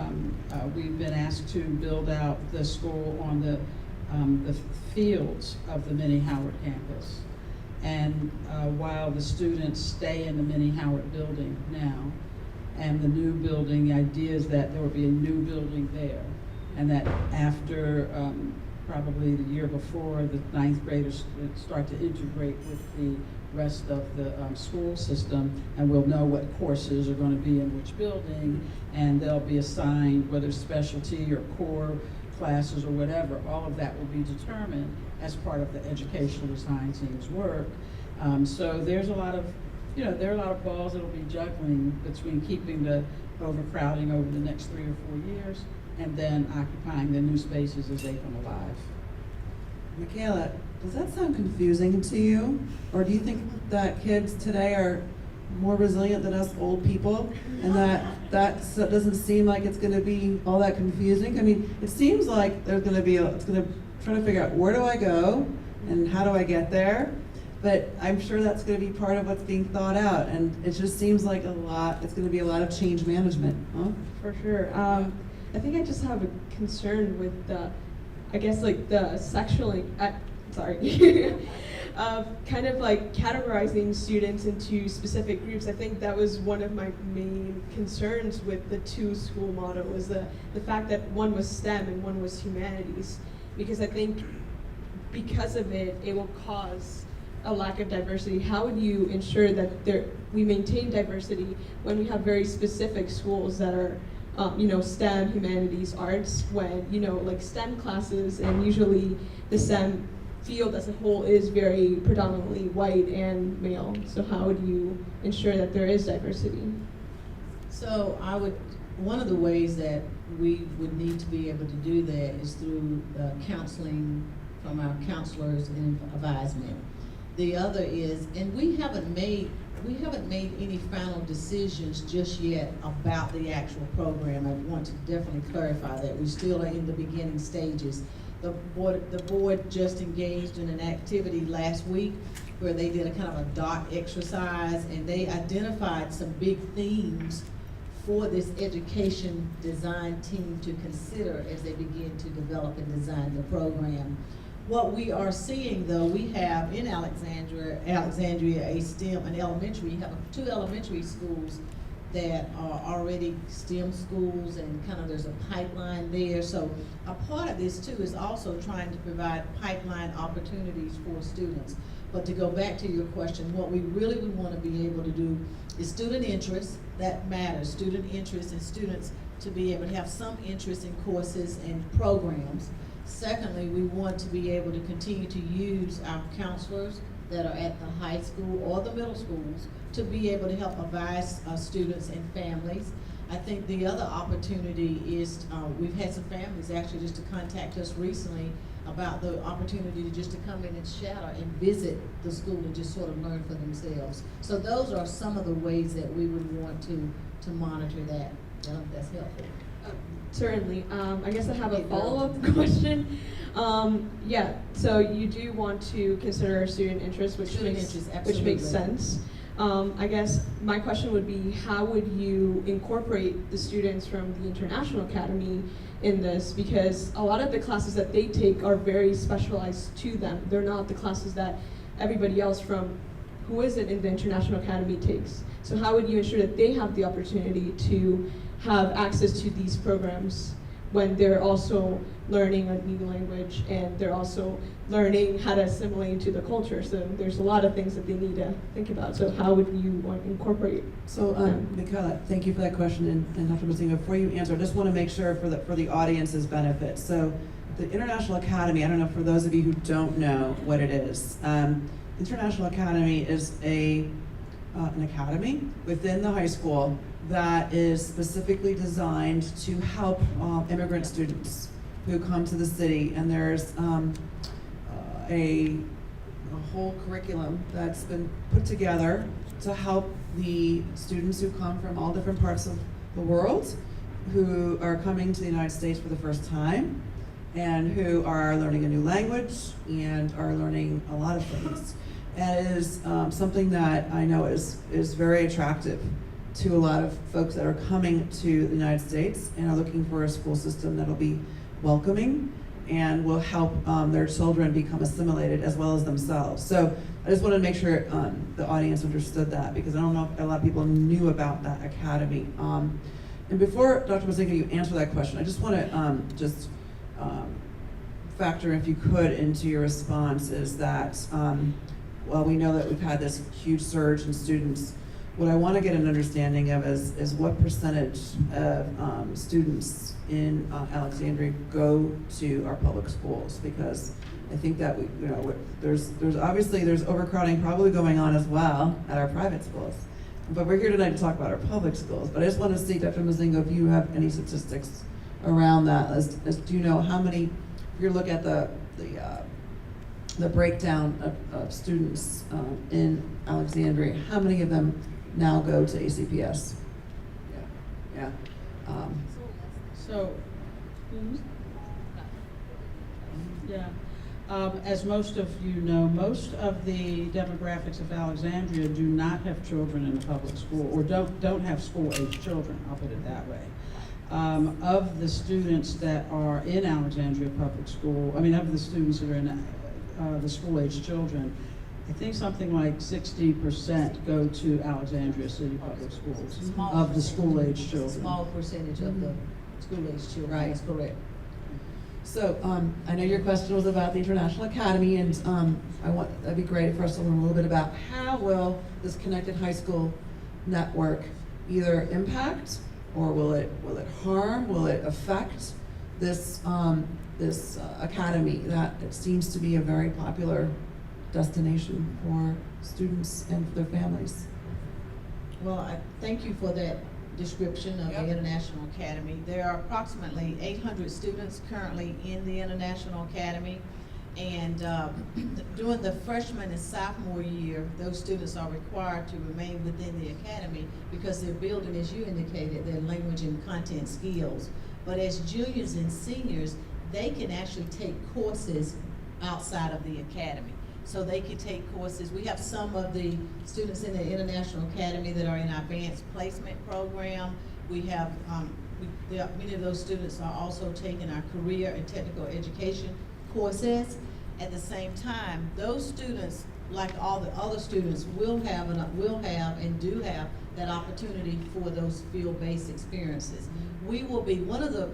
we've been asked to build out the school on the fields of the mini Howard campus. And while the students stay in the mini Howard building now, and the new building, the idea is that there will be a new building there, and that after probably the year before, the 9th graders start to integrate with the rest of the school system, and we'll know what courses are going to be in which building, and they'll be assigned whether specialty or core classes or whatever. All of that will be determined as part of the educational design team's work. So there's a lot of you know, there are a lot of balls that'll be juggling between keeping the overcrowding over the next 3 or 4 years and then occupying the new spaces as they come alive. Michaela, does that sound confusing to you? Or do you think that kids today are more resilient than us old people, and that doesn't seem like it's going to be all that confusing? I mean, it seems like there's going to be it's going to try to figure out where do I go and how do I get there, but I'm sure that's going to be part of what's being thought out, and it just seems like it's going to be a lot of change management, huh? For sure. I think I just have a concern with the, I guess like the kind of like categorizing students into specific groups. I think that was one of my main concerns with the two school model, was the fact that one was STEM and one was humanities, because I think because of it, it will cause a lack of diversity. How would you ensure that we maintain diversity when we have very specific schools that are STEM, humanities, arts, when, like STEM classes, and usually the STEM field as a whole is very predominantly white and male. So how would you ensure that there is diversity? So one of the ways that we would need to be able to do that is through counseling from our counselors and advisement. The other is, and we haven't made any final decisions just yet about the actual program. I want to definitely clarify that we still are in the beginning stages. The board just engaged in an activity last week where they did a kind of a dot exercise, and they identified some big themes for this education design team to consider as they begin to develop and design the program. What we are seeing, though, we have in Alexandria a STEM, an elementary, you have 2 elementary schools that are already STEM schools, and kind of there's a pipeline there. So a part of this too is also trying to provide pipeline opportunities for students. But to go back to your question, what we really would want to be able to do is student interest. That matters, student interest, and students to be able to have some interest in courses and programs. Secondly, we want to be able to continue to use our counselors that are at the high school or the middle schools to be able to help advise students and families. I think the other opportunity is, we've had some families actually just to contact us recently about the opportunity to just to come in and shadow and visit the school and just sort of learn for themselves. So those are some of the ways that we would want to monitor that. I hope that's helpful. Certainly. I guess I have a follow-up question. Yeah, so you do want to consider student interest, which makes sense. I guess my question would be, how would you incorporate the students from the International Academy in this? Because a lot of the classes that they take are very specialized to them. They're not the classes that everybody else who isn't in the International Academy takes. So how would you ensure that they have the opportunity to have access to these programs when they're also learning a new language and they're also learning how to assimilate into the culture? So there's a lot of things that they need to think about. So how would you want to incorporate? So, Michaela, thank you for that question, and Dr. Mozingo, before you answer, I just want to make sure for the audience's benefit. So, the International Academy, I don't know, for those of you who don't know what it is, International Academy is an academy within the high school that is specifically designed to help immigrant students who come to the city, and there's a whole curriculum that's been put together to help the students who come from all different parts of the world, who are coming to the United States for the first time, and who are learning a new language and are learning a lot of things. And it is something that I know is very attractive to a lot of folks that are coming to the United States and are looking for a school system that'll be welcoming and will help their children become assimilated as well as themselves. So I just wanted to make sure the audience understood that, because I don't know if a lot of people knew about that academy. And before, Dr. Mozingo, you answer that question, I just want to factor, if you could, into your response is that, well, we know that we've had this huge surge in students. What I want to get an understanding of is what percentage of students in Alexandria go to our public schools, because I think that there's obviously there's overcrowding probably going on as well at our private schools. But we're here tonight to talk about our public schools. But I just want to see, Dr. Mozingo, if you have any statistics around that. As do you know how many? If you look at the breakdown of students in Alexandria, how many of them now go to ACPS? Yeah. So, yeah. As most of you know, most of the demographics of Alexandria do not have children in the public school, or don't have school-age children, I'll put it that way. Of the students that are in Alexandria Public School, of the students that are in the school-age children, I think something like 60% go to Alexandria City Public Schools of the school-age children. Small percentage of the school-age children, Right. that's correct. So I know your question was about the International Academy, and that'd be great for us to learn a little bit about how will this Connected High School network either impact, or will it harm, will it affect this academy that it seems to be a very popular destination for students and for their families. Well, I thank you for that description of Yep. the International Academy. There are approximately 800 students currently in the International Academy. And during the freshman and sophomore year, those students are required to remain within the academy because they're building, as you indicated, their language and content skills. But as juniors and seniors, they can actually take courses outside of the academy. So they can take courses. We have some of the students in the International Academy that are in our advanced placement program. We have, many of those students are also taking our career and technical education courses. At the same time, those students, like all the other students, will have and do have that opportunity for those field-based experiences. We will be, one of the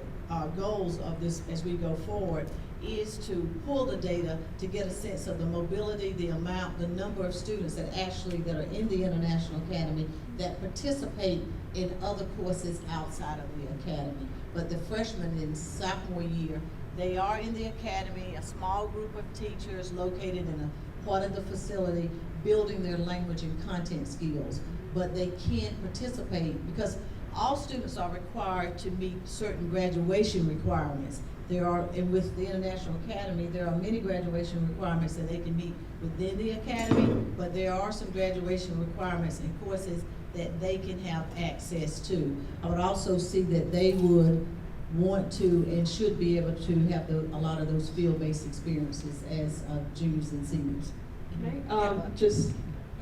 goals of this as we go forward is to pull the data to get a sense of the mobility, the amount, the number of students that are in the International Academy that participate in other courses outside of the academy. But the freshman and sophomore year, they are in the academy, a small group of teachers located in a part of the facility, building their language and content skills. But they can't participate because all students are required to meet certain graduation requirements. And with the International Academy, there are many graduation requirements that they can meet within the academy, but there are some graduation requirements and courses that they can have access to. I would also see that they would want to and should be able to have a lot of those field-based experiences as juniors and seniors. Can I just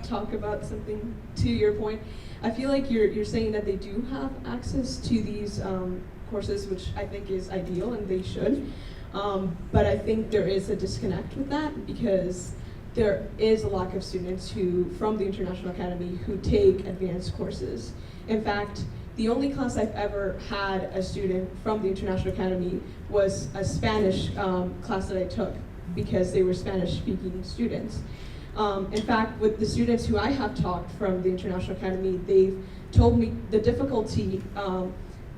talk about something to your point? I feel like you're saying that they do have access to these courses, which I think is ideal and they should. But I think there is a disconnect with that because there is a lack of students from the International Academy who take advanced courses. In fact, the only class I've ever had a student from the International Academy was a Spanish class that I took because they were Spanish-speaking students. In fact, with the students who I have talked from the International Academy, they've told me the difficulty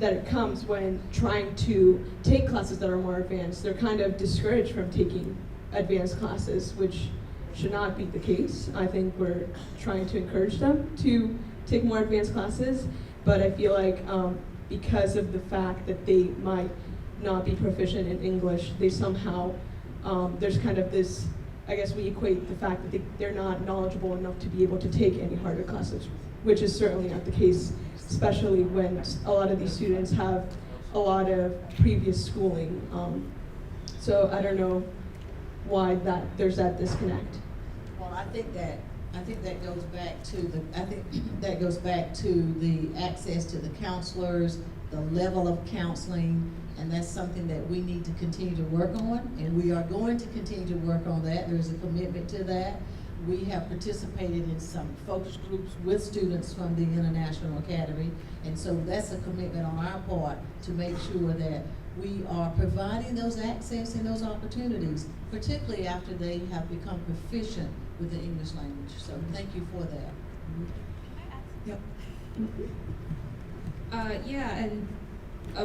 that it comes when trying to take classes that are more advanced. They're kind of discouraged from taking advanced classes, which should not be the case. I think we're trying to encourage them to take more advanced classes, but I feel like because of the fact that they might not be proficient in English, they somehow, there's kind of this, I guess we equate the fact that they're not knowledgeable enough to be able to take any harder classes, which is certainly not the case, especially when a lot of these students have a lot of previous schooling. So I don't know why there's that disconnect. Well, I think that goes back to the access to the counselors, the level of counseling, and that's something that we need to continue to work on, and we are going to continue to work on that. There's a commitment to that. We have participated in some focus groups with students from the International Academy, and so that's a commitment on our part to make sure that we are providing those access and those opportunities, particularly after they have become proficient with the English language. So thank you for that. Yep. Yeah, and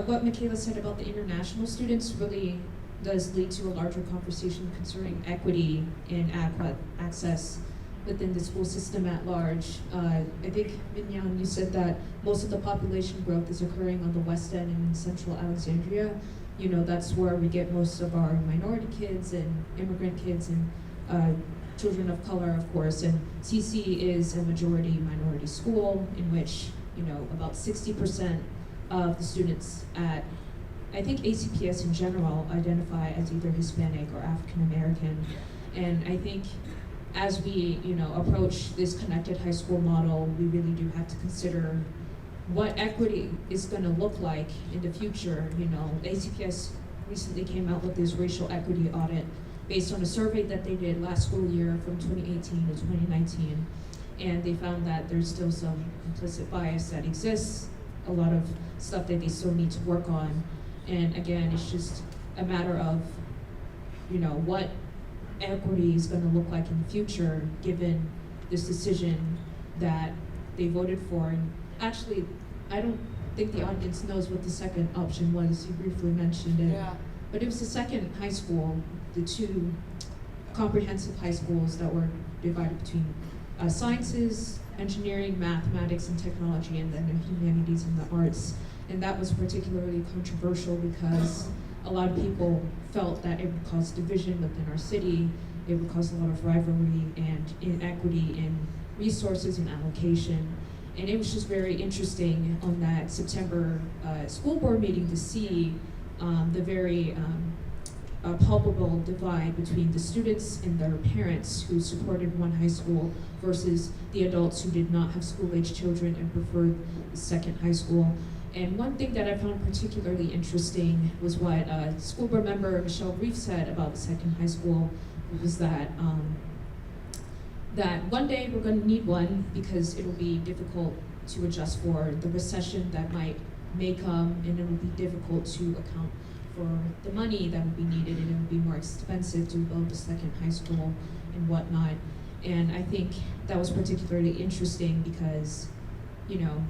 what Michaela said about the international students really does lead to a larger conversation concerning equity and adequate access within the school system at large. I think, Mignon, you said that most of the population growth is occurring on the west end and in central Alexandria. You know, that's where we get most of our minority kids and immigrant kids and children of color, of course. And CC is a majority minority school in which, you know, about 60% of the students at, I think ACPS in general, identify as either Hispanic or African American. And I think as we, you know, approach this connected high school model, we really do have to consider what equity is going to look like in the future. You know, ACPS recently came out with this racial equity audit based on a survey that they did last school year from 2018 to 2019. And they found that there's still some implicit bias that exists, a lot of stuff that they still need to work on. And again, it's just a matter of, you know, what equity is going to look like in the future, given this decision that they voted for. And actually, I don't think the audience knows what the second option was. You briefly mentioned it. Yeah. But it was the second high school, the two comprehensive high schools that were divided between sciences, engineering, mathematics, and technology, and then the humanities and the arts. And that was particularly controversial because a lot of people felt that it would cause division within our city, it would cause a lot of rivalry and inequity in resources and allocation. And it was just very interesting on that September school board meeting to see the very palpable divide between the students and their parents who supported one high school versus the adults who did not have school-age children and preferred the second high school. And one thing that I found particularly interesting was what school board member Michelle Reef said about the second high school, was that that one day we're going to need one because it'll be difficult to adjust for the recession that may come, and it will be difficult to account for the money that will be needed, and it will be more expensive to build the second high school and whatnot. And I think that was particularly interesting because, you know,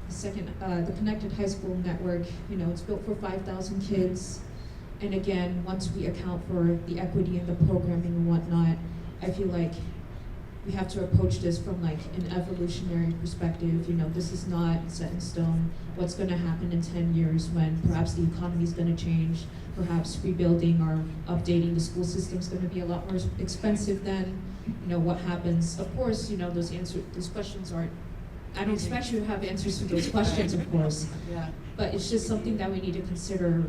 the Connected High School Network, you know, it's built for 5,000 kids. And again, once we account for the equity in the programming and whatnot, I feel like we have to approach this from like an evolutionary perspective. You know, this is not set in stone. What's going to happen in 10 years when perhaps the economy is going to change, perhaps rebuilding or updating the school system is going to be a lot more expensive than, you know, what happens. Of course, you know, those questions aren't, I don't expect you to have answers to those questions, of course. Yeah. But it's just something that we need to consider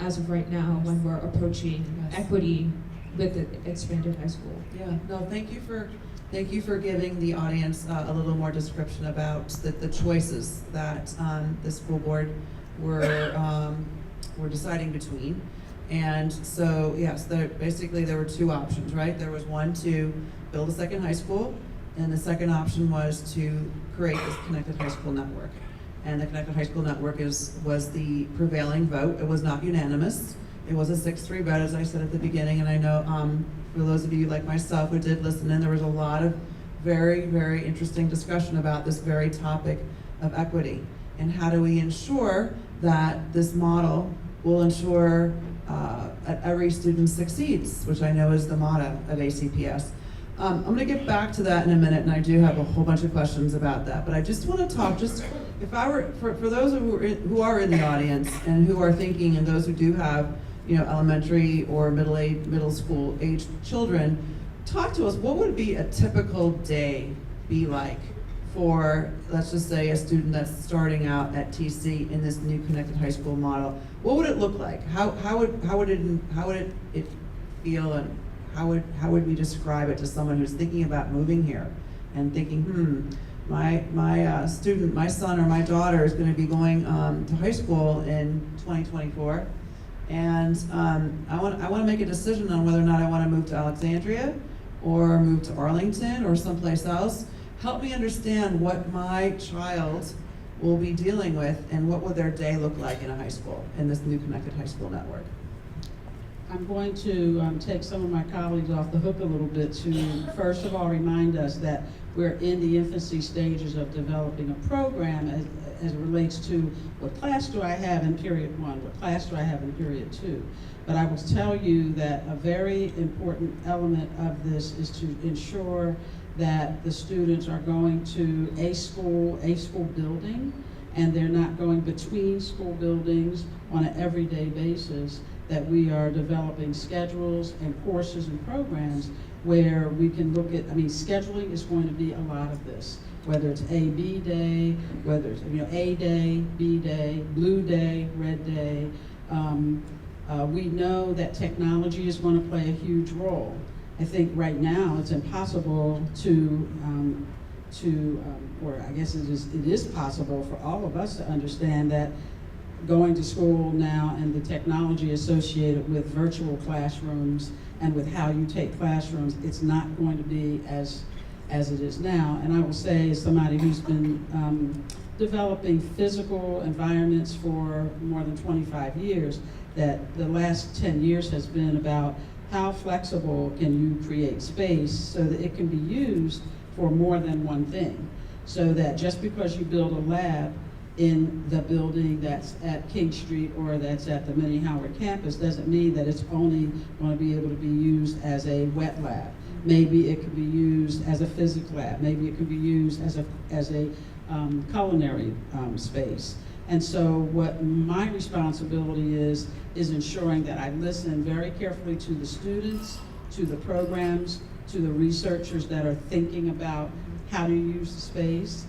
as of right now when we're approaching equity with the expanded high school. Yeah. No, thank you for giving the audience a little more description about the choices that the school board were deciding between. And so, yes, basically there were two options, right? There was one to build a second high school, and the second option was to create this Connected High School Network. And the Connected High School Network was the prevailing vote. It was not unanimous. It was a 6-3 vote, as I said at the beginning, and I know for those of you like myself who did listen in, there was a lot of very, very interesting discussion about this very topic of equity. And how do we ensure that this model will ensure that every student succeeds, which I know is the motto of ACPS. I'm going to get back to that in a minute, and I do have a whole bunch of questions about that. But I just want to talk, if I were, for those who are in the audience and who are thinking, and those who do have, you know, elementary or middle school age children, talk to us. What would be a typical day be like for, let's just say, a student that's starting out at TC in this new Connected High School model? What would it look like? How would it feel, and how would we describe it to someone who's thinking about moving here and thinking, my student, my son or my daughter is going to be going to high school in 2024, and I want to make a decision on whether or not I want to move to Alexandria or move to Arlington or someplace else. Help me understand what my child will be dealing with, and what will their day look like in a high school, in this new Connected High School Network. I'm going to take some of my colleagues off the hook a little bit to, first of all, remind us that we're in the infancy stages of developing a program as it relates to what class do I have in period 1, what class do I have in period 2. But I will tell you that a very important element of this is to ensure that the students are going to a school building, and they're not going between school buildings on an everyday basis, that we are developing schedules and courses and programs where we can look at, scheduling is going to be a lot of this, whether it's A-B day, whether it's, A day, B day, blue day, red day. We know that technology is going to play a huge role. I think right now it's impossible or I guess it is possible for all of us to understand that going to school now and the technology associated with virtual classrooms and with how you take classrooms, it's not going to be as it is now. And I will say, as somebody who's been developing physical environments for more than 25 years, that the last 10 years has been about how flexible can you create space so that it can be used for more than one thing. So that just because you build a lab in the building that's at King Street or that's at the Minnie Howard campus doesn't mean that it's only going to be able to be used as a wet lab. Maybe it could be used as a physics lab. Maybe it could be used as a culinary space. And so what my responsibility is ensuring that I listen very carefully to the students, to the programs, to the researchers that are thinking about how to use the space.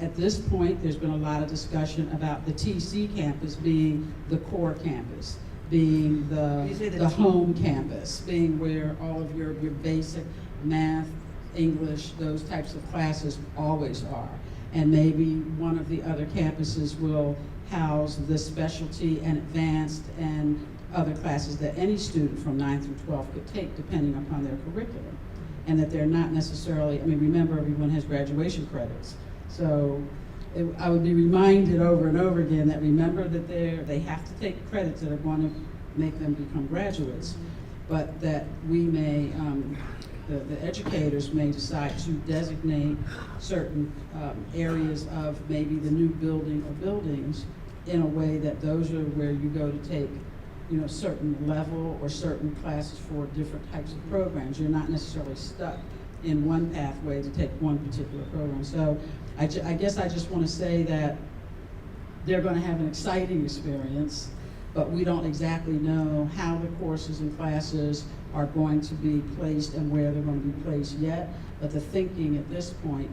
At this point, there's been a lot of discussion about the TC campus being the core campus, being the home campus, being where all of your basic math, English, those types of classes always are. And maybe one of the other campuses will house the specialty and advanced and other classes that any student from 9th through 12th could take depending upon their curriculum. And that they're not necessarily, remember everyone has graduation credits. So I would be reminded over and over again that remember that they have to take credits that are going to make them become graduates, but that we may, the educators may decide to designate certain areas of maybe the new building or buildings in a way that those are where you go to take certain level or certain classes for different types of programs. You're not necessarily stuck in one pathway to take one particular program. So I guess I just want to say that they're going to have an exciting experience, but we don't exactly know how the courses and classes are going to be placed and where they're going to be placed yet. But the thinking at this point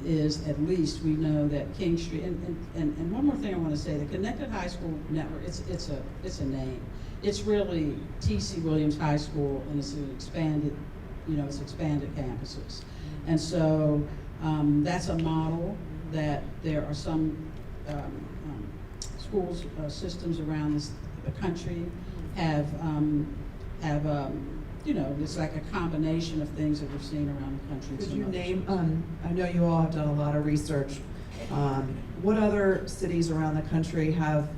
is at least we know that King Street, and one more thing I want to say, the Connected High School Network, it's a name. It's really T.C. Williams High School, and it's an expanded, it's expanded campuses. And so that's a model that there are some schools, systems around the country have it's like a combination of things that we've seen around the country. Could you name, I know you all have done a lot of research, what other cities around the country have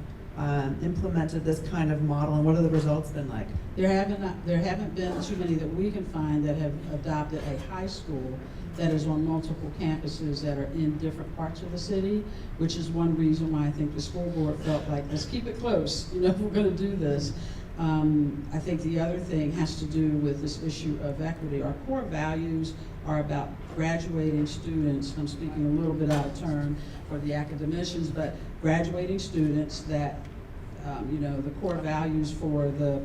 implemented this kind of model, and what have the results been like? There haven't been too many that we can find that have adopted a high school that is on multiple campuses that are in different parts of the city, which is one reason why I think the school board felt like, let's keep it close, if we're going to do this. I think the other thing has to do with this issue of equity. Our core values are about graduating students. I'm speaking a little bit out of turn for the academicians, but graduating students that, the core values for the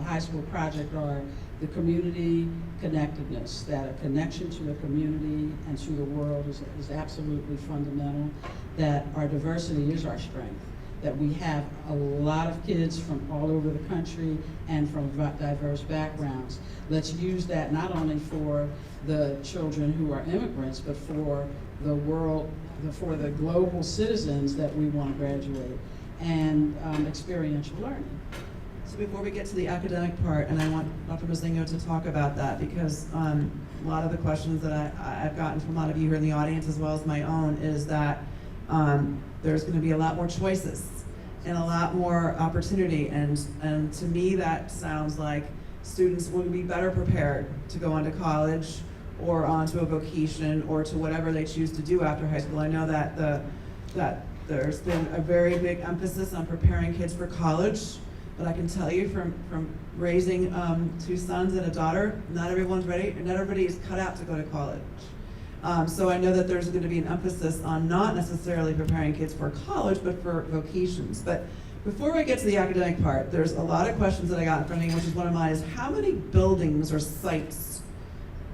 high school project are the community connectedness, that a connection to the community and to the world is absolutely fundamental, that our diversity is our strength, that we have a lot of kids from all over the country and from diverse backgrounds. Let's use that not only for the children who are immigrants, but for the world, for the global citizens that we want to graduate, and experiential learning. So before we get to the academic part, and I want Dr. Mozingo to talk about that, because a lot of the questions that I've gotten from a lot of you here in the audience, as well as my own, is that there's going to be a lot more choices. and a lot more opportunity. And to me, that sounds like students will be better prepared to go on to college or onto a vocation or to whatever they choose to do after high school. I know that that there's been a very big emphasis on preparing kids for college, but I can tell you from raising 2 sons and a daughter, not everyone's ready, and not everybody is cut out to go to college. So I know that there's going to be an emphasis on not necessarily preparing kids for college, but for vocations. But before I get to the academic part, there's a lot of questions that I got in front of me, which is one of mine, is how many buildings or sites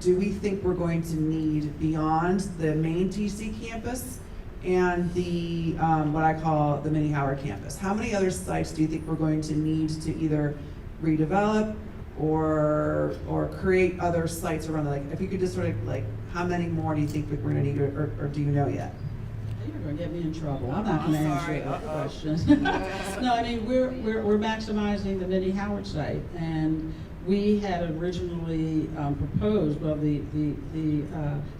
do we think we're going to need beyond the main TC campus and the, what I call the Mini Howard campus? How many other sites do you think we're going to need to either redevelop or create other sites around it? Like, if you could just sort of like, how many more do you think that we're gonna need, or do you know yet? You're gonna get me in trouble. I'm not gonna I'm answer sorry. that question. No, I mean, we're maximizing the Mini Howard site, and we had originally proposed, well, the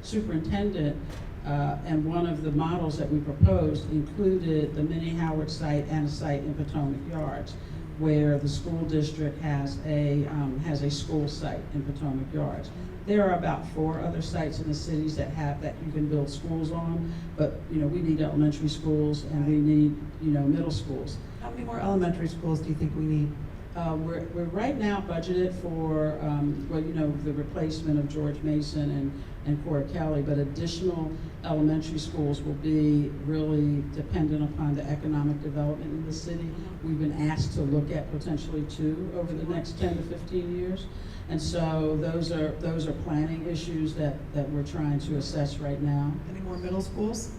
superintendent and one of the models that we proposed included the Mini Howard site and a site in Potomac Yards, where the school district has a school site in Potomac Yards. There are about 4 other sites in the cities that you can build schools on, but we need elementary schools and we need middle schools. How many more elementary schools do you think we need? We're right now budgeted for the replacement of George Mason and Cora Kelly, but additional elementary schools will be really dependent upon the economic development in the city. We've been asked to look at potentially 2 over the next 10 to 15 years. And so those are planning issues that we're trying to assess right now. Any more middle schools?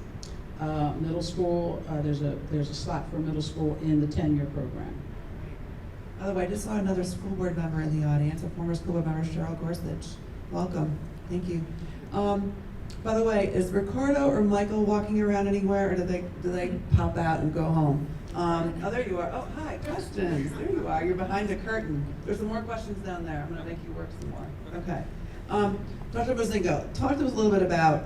Middle school, there's a slot for middle school in the 10-year program. By the way, I just saw another school board member in the audience, a former school board member, Cheryl Gorsuch. Welcome. Thank you. By the way, is Ricardo or Michael walking around anywhere, or do they pop out and go home? Oh, there you are. Oh, hi, questions. There you are. You're behind the curtain. There's some more questions down there. I'm going to make you work some more. Okay. Dr. Mozingo, talk to us a little bit about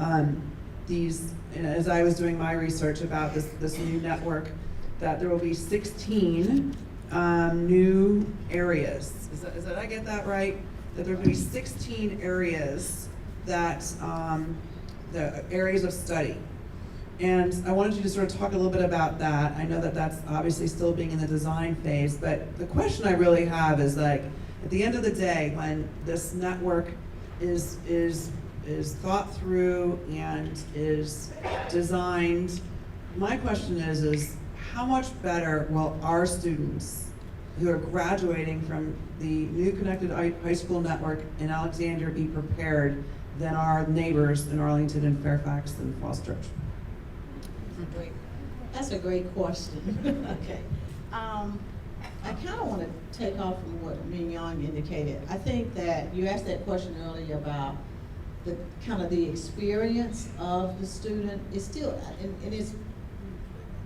these, as I was doing my research about this new network, that there will be 16 new areas. Did I get that right? That there will be 16 areas that, the areas of study. And I wanted you to sort of talk a little bit about that. I know that that's obviously still being in the design phase, but the question I really have is, like, at the end of the day, when this network is thought through and is designed, my question is how much better will our students who are graduating from the new Connected High School Network in Alexandria be prepared than our neighbors in Arlington and Fairfax and Falls Church? That's a great question. Okay. I kind of want to take off from what Mignon indicated. I think that you asked that question earlier about the kind of the experience of the student. It's still, and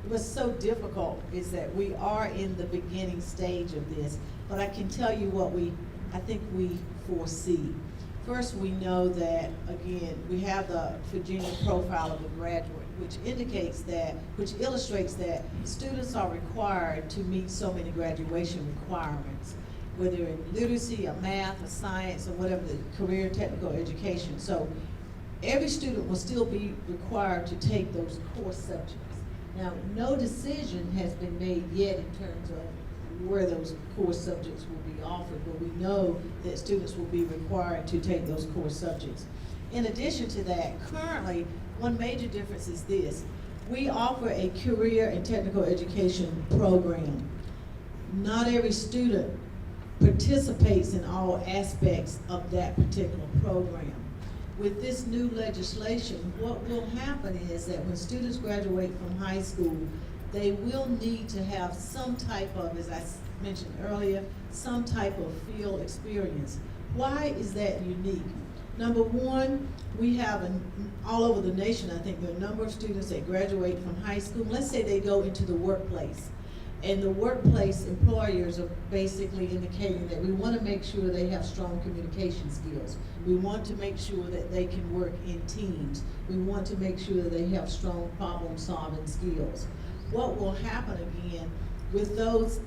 what's so difficult is that we are in the beginning stage of this, but I can tell you what I think we foresee. First, we know that, again, we have the Virginia profile of a graduate, which illustrates that students are required to meet so many graduation requirements, whether in literacy or math or science or whatever, the career technical education. So every student will still be required to take those core subjects. Now, no decision has been made yet in terms of where those core subjects will be offered, but we know that students will be required to take those core subjects. In addition to that, currently, one major difference is this. We offer a career and technical education program. Not every student participates in all aspects of that particular program. With this new legislation, what will happen is that when students graduate from high school, they will need to have some type of, as I mentioned earlier, some type of field experience. Why is that unique? Number one, we have all over the nation, I think, there are a number of students that graduate from high school. Let's say they go into the workplace. And the workplace employers are basically indicating that we want to make sure they have strong communication skills. We want to make sure that they can work in teams. We want to make sure that they have strong problem-solving skills. What will happen again with those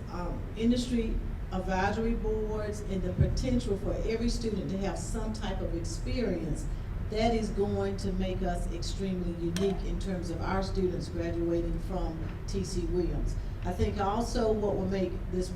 industry advisory boards and the potential for every student to have some type of experience, that is going to make us extremely unique in terms of our students graduating from T.C. Williams. I think also what will make this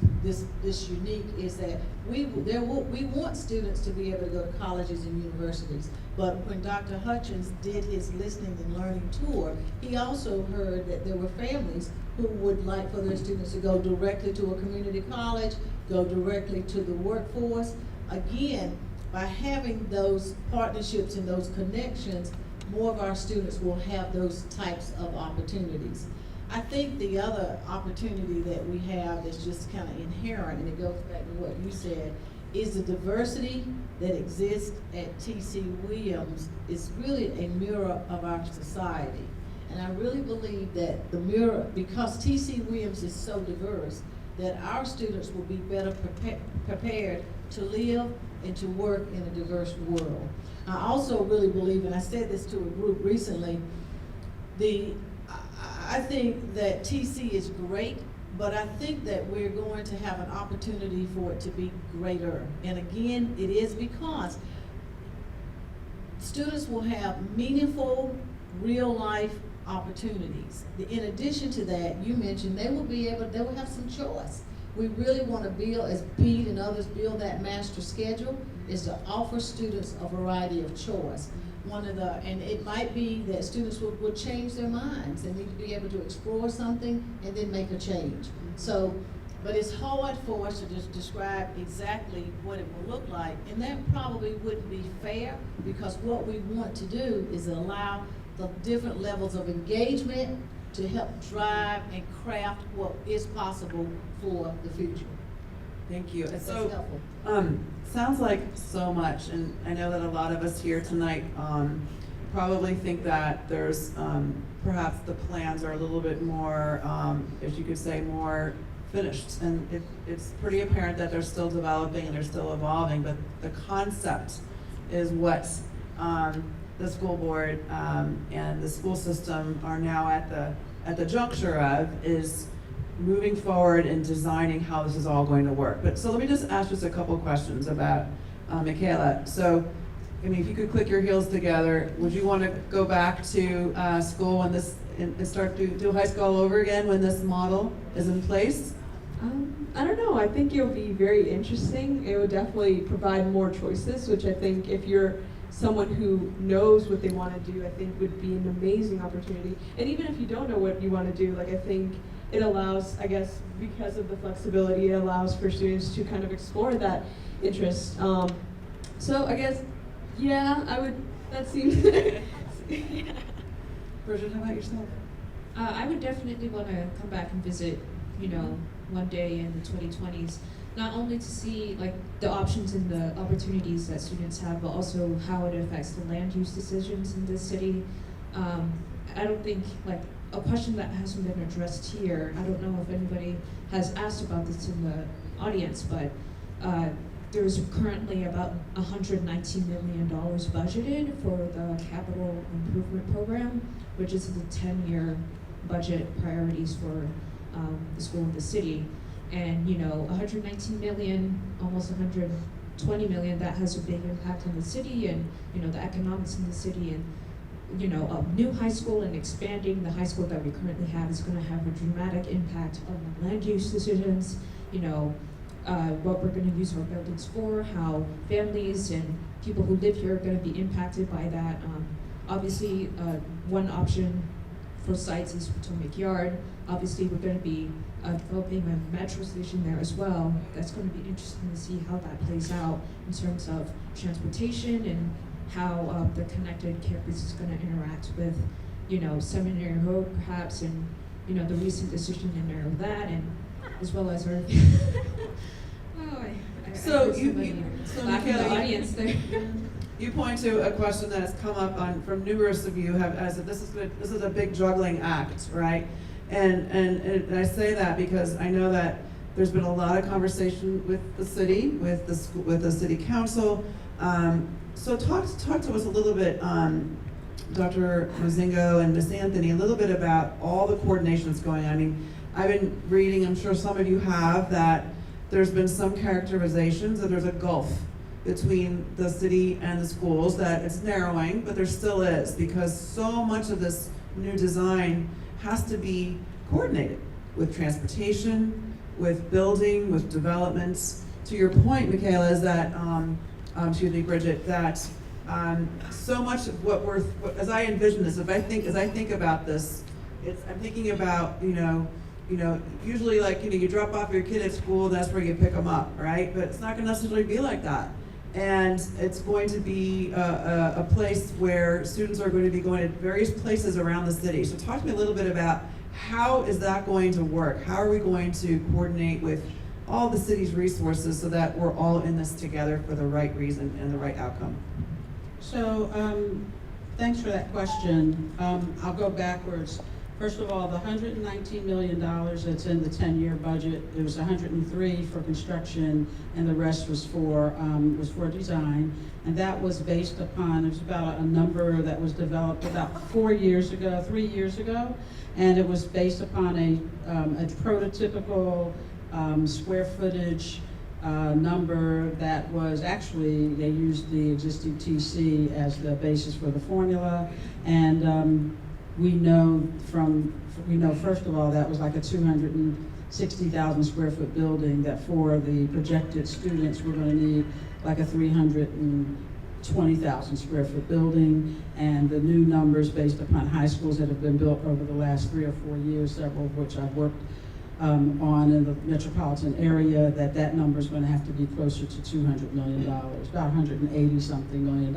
unique is that we want students to be able to go to colleges and universities. But when Dr. Hutchins did his listening and learning tour, he also heard that there were families who would like for their students to go directly to a community college, go directly to the workforce. Again, by having those partnerships and those connections, more of our students will have those types of opportunities. I think the other opportunity that we have that's just kind of inherent, and it goes back to what you said, is the diversity that exists at T.C. Williams is really a mirror of our society. And I really believe that the mirror, because T.C. Williams is so diverse, that our students will be better prepared to live and to work in a diverse world. I also really believe, and I said this to a group recently, I think that TC is great, but I think that we're going to have an opportunity for it to be greater. And again, it is because students will have meaningful, real life opportunities. In addition to that, you mentioned they will have some choice. We really want to build, as Pete and others build that master schedule, is to offer students a variety of choice. And it might be that students will change their minds and need to be able to explore something and then make a change. So, but it's hard for us to just describe exactly what it will look like, and that probably wouldn't be fair, because what we want to do is allow the different levels of engagement to help drive and craft what is possible for the future. Thank you. That's So, helpful. sounds like so much, and I know that a lot of us here tonight probably think that there's perhaps the plans are a little bit more, if you could say, more finished, and it's pretty apparent that they're still developing and they're still evolving, but the concept is what the school board and the school system are now at the juncture of, is moving forward and designing how this is all going to work. But so let me just ask a couple questions about Michaela. So, I mean, if you could click your heels together, would you want to go back to school when this and start to do high school all over again when this model is in place? I don't know. I think it'll be very interesting. It would definitely provide more choices, which I think if you're someone who knows what they want to do, I think would be an amazing opportunity. And even if you don't know what you want to do, like, I think it allows, I guess, because of the flexibility, it allows for students to kind of explore that interest. So I guess, yeah, that seems. Bridgette, how about yourself? I would definitely want to come back and visit, one day in the 2020s, not only to see like the options and the opportunities that students have, but also how it affects the land use decisions in this city. I don't think, like, a question that hasn't been addressed here, I don't know if anybody has asked about this in the audience, but there's currently about $119 million budgeted for the capital improvement program, which is the 10-year budget priorities for the school and the city. And 119 million, almost 120 million, that has a big impact on the city and the economics in the city. And a new high school and expanding the high school that we currently have is going to have a dramatic impact on the land use decisions, what we're going to use our buildings for, how families and people who live here are going to be impacted by that. Obviously, one option for sites is Potomac Yard. Obviously, we're going to be developing a metro station there as well. That's going to be interesting to see how that plays out in terms of transportation and how the connected campus is going to interact with, Seminary Road perhaps, and the recent decision to narrow that, and as well as our. So I you laugh in the Michaela, audience there. you point to a question that has come up from numerous of you as if this is a big juggling act, right? And I say that because I know that there's been a lot of conversation with the city, with the city council. So talk to us a little bit, Dr. Mozingo and Ms. Anthony, a little bit about all the coordination that's going on. I mean, I've been reading, I'm sure some of you have, that there's been some characterizations that there's a gulf between the city and the schools, that it's narrowing, but there still is, because so much of this new design has to be coordinated with transportation, with building, with developments. To your point, Michaela, is that, Bridgette, that so much of as I envision this, as I think about this, I'm thinking about, usually you drop off your kid at school, that's where you pick them up, right? But it's not gonna necessarily be like that. And it's going to be a place where students are going to be going to various places around the city. So talk to me a little bit about how is that going to work? How are we going to coordinate with all the city's resources so that we're all in this together for the right reason and the right outcome? So, thanks for that question. I'll go backwards. First of all, the $119 million that's in the 10-year budget, it was 103 for construction, and the rest was for design. And that was based upon, it was about a number that was developed about 3 years ago, and it was based upon a prototypical square footage number that was actually, they used the existing TC as the basis for the formula, and we know first of all that was like a 260,000 square foot building, that for the projected students we're going to need like a 320,000 square foot building, and the new numbers based upon high schools that have been built over the last 3 or 4 years, several of which I've worked on in the metropolitan area, that number is going to have to be closer to $200 million, about $180-something million,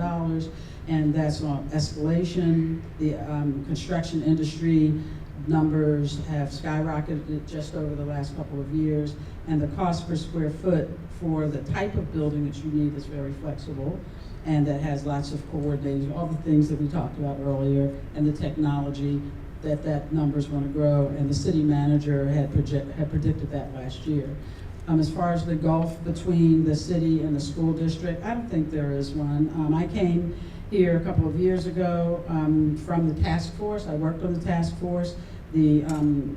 and that's on escalation. The construction industry numbers have skyrocketed just over the last couple of years, and the cost per square foot for the type of building that you need is very flexible, and that has lots of coordinating, all the things that we talked about earlier, and the technology, that number is going to grow, and the city manager had predicted that last year. As far as the gulf between the city and the school district, I don't think there is one. I came here a couple of years ago from the task force. I worked on the task force. The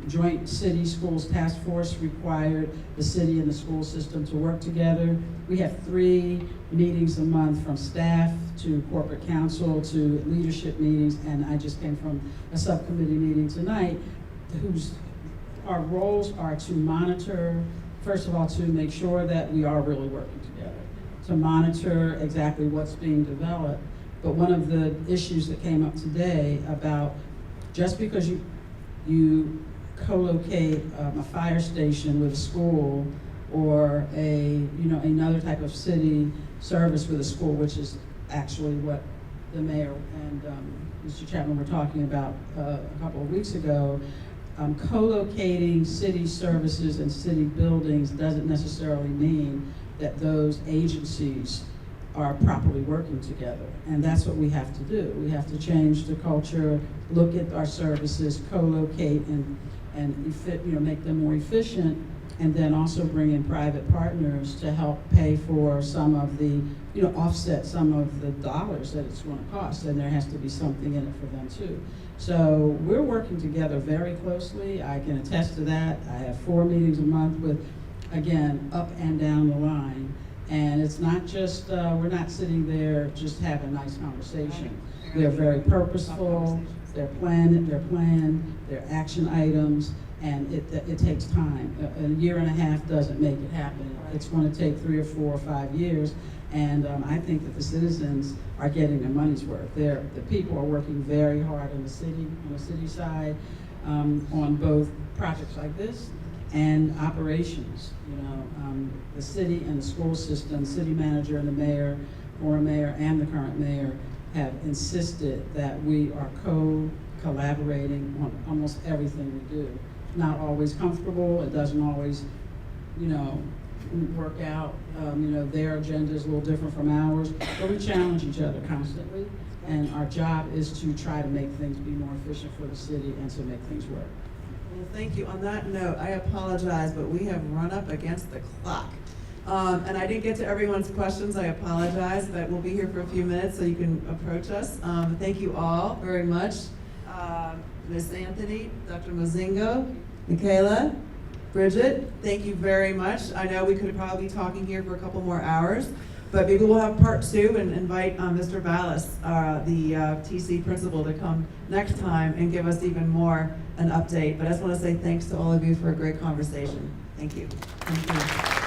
Joint City Schools Task Force required the city and the school system to work together. We have 3 meetings a month, from staff to corporate council to leadership meetings, and I just came from a subcommittee meeting tonight our roles are to monitor, first of all, to make sure that we are really working together, to monitor exactly what's being developed. But one of the issues that came up today about just because you co-locate a fire station with a school, or another type of city service with a school, which is actually what the mayor and Mr. Chapman were talking about a couple of weeks ago. Co-locating city services and city buildings doesn't necessarily mean that those agencies are properly working together, and that's what we have to do. We have to change the culture, look at our services, co-locate and make them more efficient, and then also bring in private partners to help pay for some of the, offset some of the dollars that it's going to cost, and there has to be something in it for them too. So we're working together very closely. I can attest to that. I have 4 meetings a month with, again, up and down the line. And it's not just, we're not sitting there just having a nice conversation. They're very purposeful, they're planned, they're action items, and it takes time. A year and a half doesn't make it happen. It's going to take 3 or 4 or 5 years, and I think that the citizens are getting their money's worth. The people are working very hard on the city side, on both projects like this and operations. The city and the school system, city manager and the mayor, former mayor and the current mayor, have insisted that we are collaborating on almost everything we do. Not always comfortable, it doesn't always, work out. Their agenda is a little different from ours, but we challenge each other constantly, and our job is to try to make things be more efficient for the city and to make things work. Well, thank you. On that note, I apologize, but we have run up against the clock. And I didn't get to everyone's questions. I apologize, but we'll be here for a few minutes so you can approach us. Thank you all very much. Ms. Anthony, Dr. Mozingo, Michaela, Bridgette, thank you very much. I know we could probably be talking here for a couple more hours, but maybe we'll have part 2 and invite Mr. Ballas, the TC principal, to come next time and give us even more an update. But I just want to say thanks to all of you for a great conversation. Thank you. Thank you.